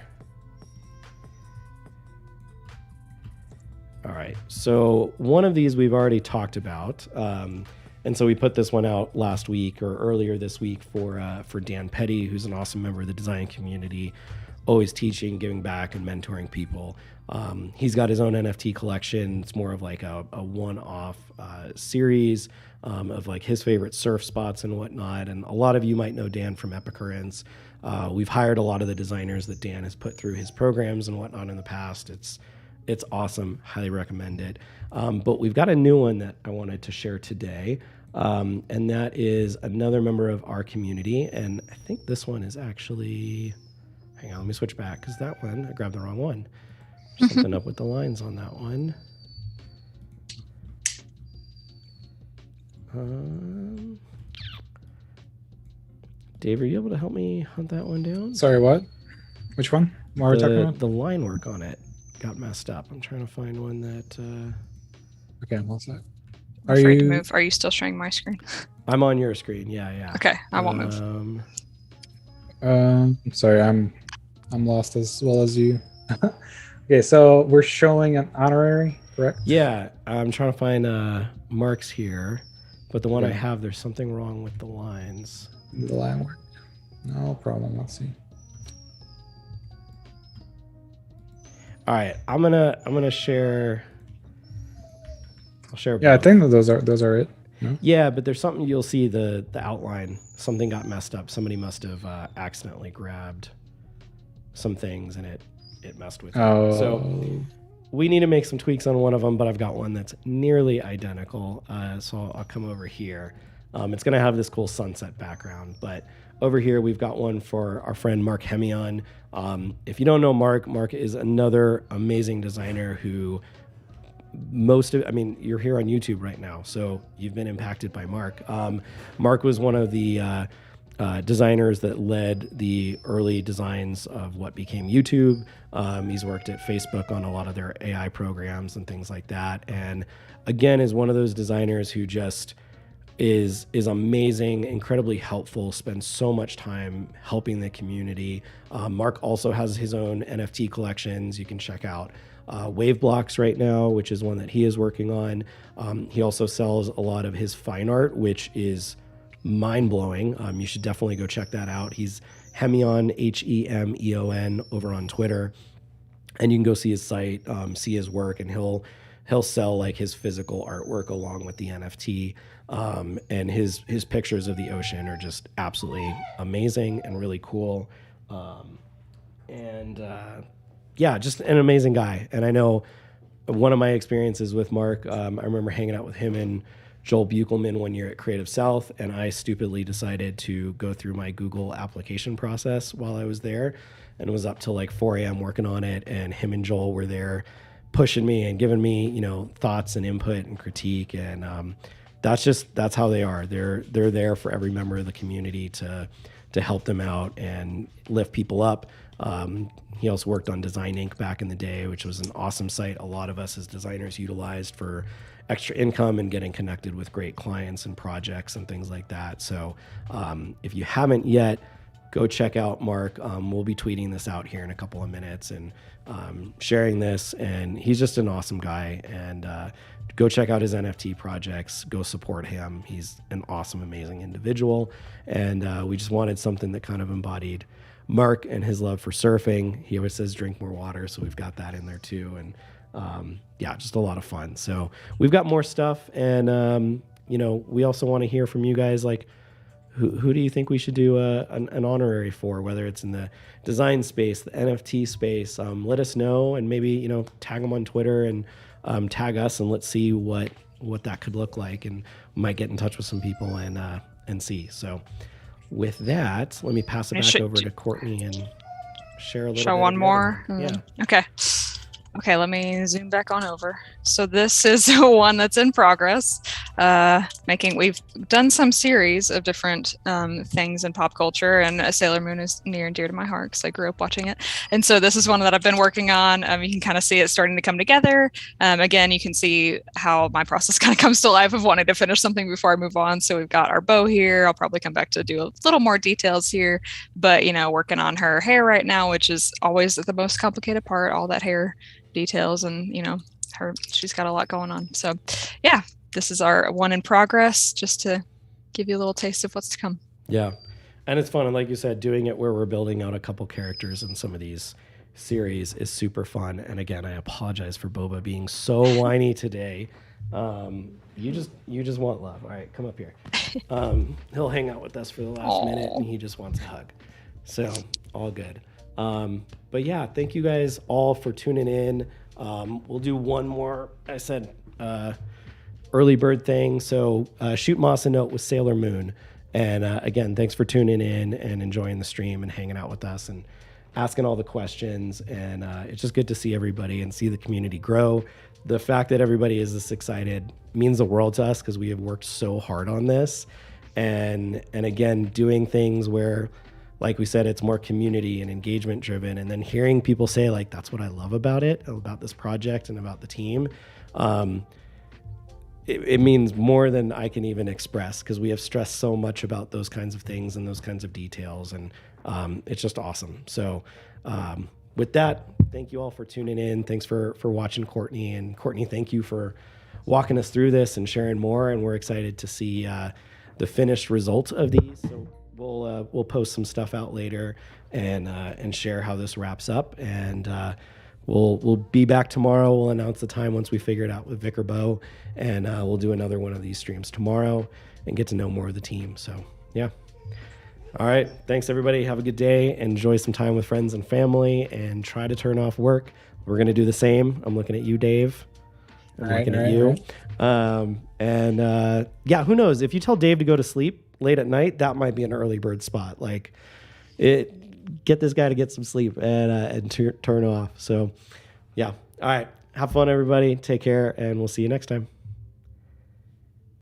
All right, so one of these we've already talked about, and so we put this one out last week or earlier this week for Dan Petty, who's an awesome member of the design community, always teaching, giving back, and mentoring people. He's got his own NFT collection. It's more of like a one-off series of like his favorite surf spots and whatnot. And a lot of you might know Dan from Epicurrents. We've hired a lot of the designers that Dan has put through his programs and whatnot in the past. It's awesome. Highly recommend it. But we've got a new one that I wanted to share today. And that is another member of our community. And I think this one is actually, hang on, let me switch back because that one, I grabbed the wrong one. Something up with the lines on that one. Dave, are you able to help me hunt that one down? Sorry, what? Which one? What are we talking about? The line work on it got messed up. I'm trying to find one that... Okay, what's that? Are you still showing my screen? I'm on your screen. Yeah. Okay, I won't move. Sorry, I'm lost as well as you. Okay, so we're showing an honorary, correct? Yeah, I'm trying to find marks here, but the one I have, there's something wrong with the lines. The line work. No problem. Let's see. All right, I'm gonna share. I'll share. Yeah, both. I think that those are it. No? Yeah, but there's something you'll see the outline. Something got messed up. Somebody must have accidentally grabbed some things and it messed with it. So we need to make some tweaks on one of them, but I've got one that's nearly identical. So I'll come over here. It's going to have this cool sunset background, but over here we've got one for our friend Mark Hemion. If you don't know Mark is another amazing designer who you're here on YouTube right now, so you've been impacted by Mark. Mark was one of the designers that led the early designs of what became YouTube. He's worked at Facebook on a lot of their AI programs and things like that. And again, is one of those designers who just is amazing, incredibly helpful, spends so much time helping the community. Mark also has his own NFT collections you can check out. Wave Blocks right now, which is one that he is working on. He also sells a lot of his fine art, which is mind-blowing. You should definitely go check that out. He's Hemion, Hemeon, over on Twitter, and you can go see his site, see his work, and he'll sell like his physical artwork along with the NFT. And his pictures of the ocean are just absolutely amazing and really cool. Yeah, just an amazing guy. And I know one of my experiences with Mark, I remember hanging out with him and Joel Buchelman one year at Creative South, and I stupidly decided to go through my Google application process while I was there, and was up till like 4 a.m. working on it, and him and Joel were there pushing me and giving me, thoughts and input and critique, and that's how they are. They're there for every member of the community to help them out and lift people up. He also worked on Design Inc. back in the day, which was an awesome site a lot of us as designers utilized for extra income and getting connected with great clients and projects and things like that. So if you haven't yet, go check out Mark. We'll be tweeting this out here in a couple of minutes and sharing this. And he's just an awesome guy. And go check out his NFT projects. Go support him. He's an awesome, amazing individual. And we just wanted something that kind of embodied Mark and his love for surfing. He always says drink more water, so we've got that in there too. And yeah, just a lot of fun. So we've got more stuff. And, we also want to hear from you guys, like, who do you think we should do an honorary for, whether it's in the design space, the NFT space? Let us know, and maybe, tag them on Twitter and tag us, and let's see what that could look like. And we might get in touch with some people and see. So with that, let me pass it back over to Courtney and share a little show bit one of more. everything. Yeah. Okay, let me zoom back on over. So this is one that's in progress. We've done some series of different things in pop culture, and Sailor Moon is near and dear to my heart because I grew up watching it. And so this is one that I've been working on. You can kind of see it starting to come together. Again, you can see how my process kind of comes to life of wanting to finish something before I move on. So we've got our bow here. I'll probably come back to do a little more details here, but working on her hair right now, which is always the most complicated part, all that hair details, and she's got a lot going on. So yeah, this is our one in progress, just to give you a little taste of what's to come. Yeah, and it's fun, and like you said, doing it where we're building out a couple characters in some of these series is super fun. And again, I apologize for Boba being so whiny today. You just want love. All right, come up here. He'll hang out with us for the last minute, and he just wants a hug. So all good. But yeah, thank you guys all for tuning in. We'll do one more, I said, early bird thing. So shoot Moss a note with Sailor Moon. And again, thanks for tuning in and enjoying the stream and hanging out with us and asking all the questions. And it's just good to see everybody and see the community grow. The fact that everybody is this excited means the world to us, because we have worked so hard on this. And again, doing things where, like we said, it's more community and engagement driven. And then hearing people say, like, that's what I love about it, about this project and about the team. It means more than I can even express, because we have stressed so much about those kinds of things and those kinds of details. And it's just awesome. So with that, thank you all for tuning in. Thanks for watching Courtney. And Courtney, thank you for walking us through this and sharing more. And we're excited to see the finished result of these. So we'll post some stuff out later and share how this wraps up. And we'll be back tomorrow. We'll announce the time once we figure it out with Vicar Bo, and we'll do another one of these streams tomorrow and get to know more of the team. So yeah. All right. Thanks everybody. Have a good day. Enjoy some time with friends and family, and try to turn off work. We're going to do the same. I'm looking at you, Dave. I'm looking at you. Yeah, who knows? If you tell Dave to go to sleep late at night, that might be an early bird spot. Like, get this guy to get some sleep and turn off. So yeah. All right. Have fun, everybody. Take care, and we'll see you next time.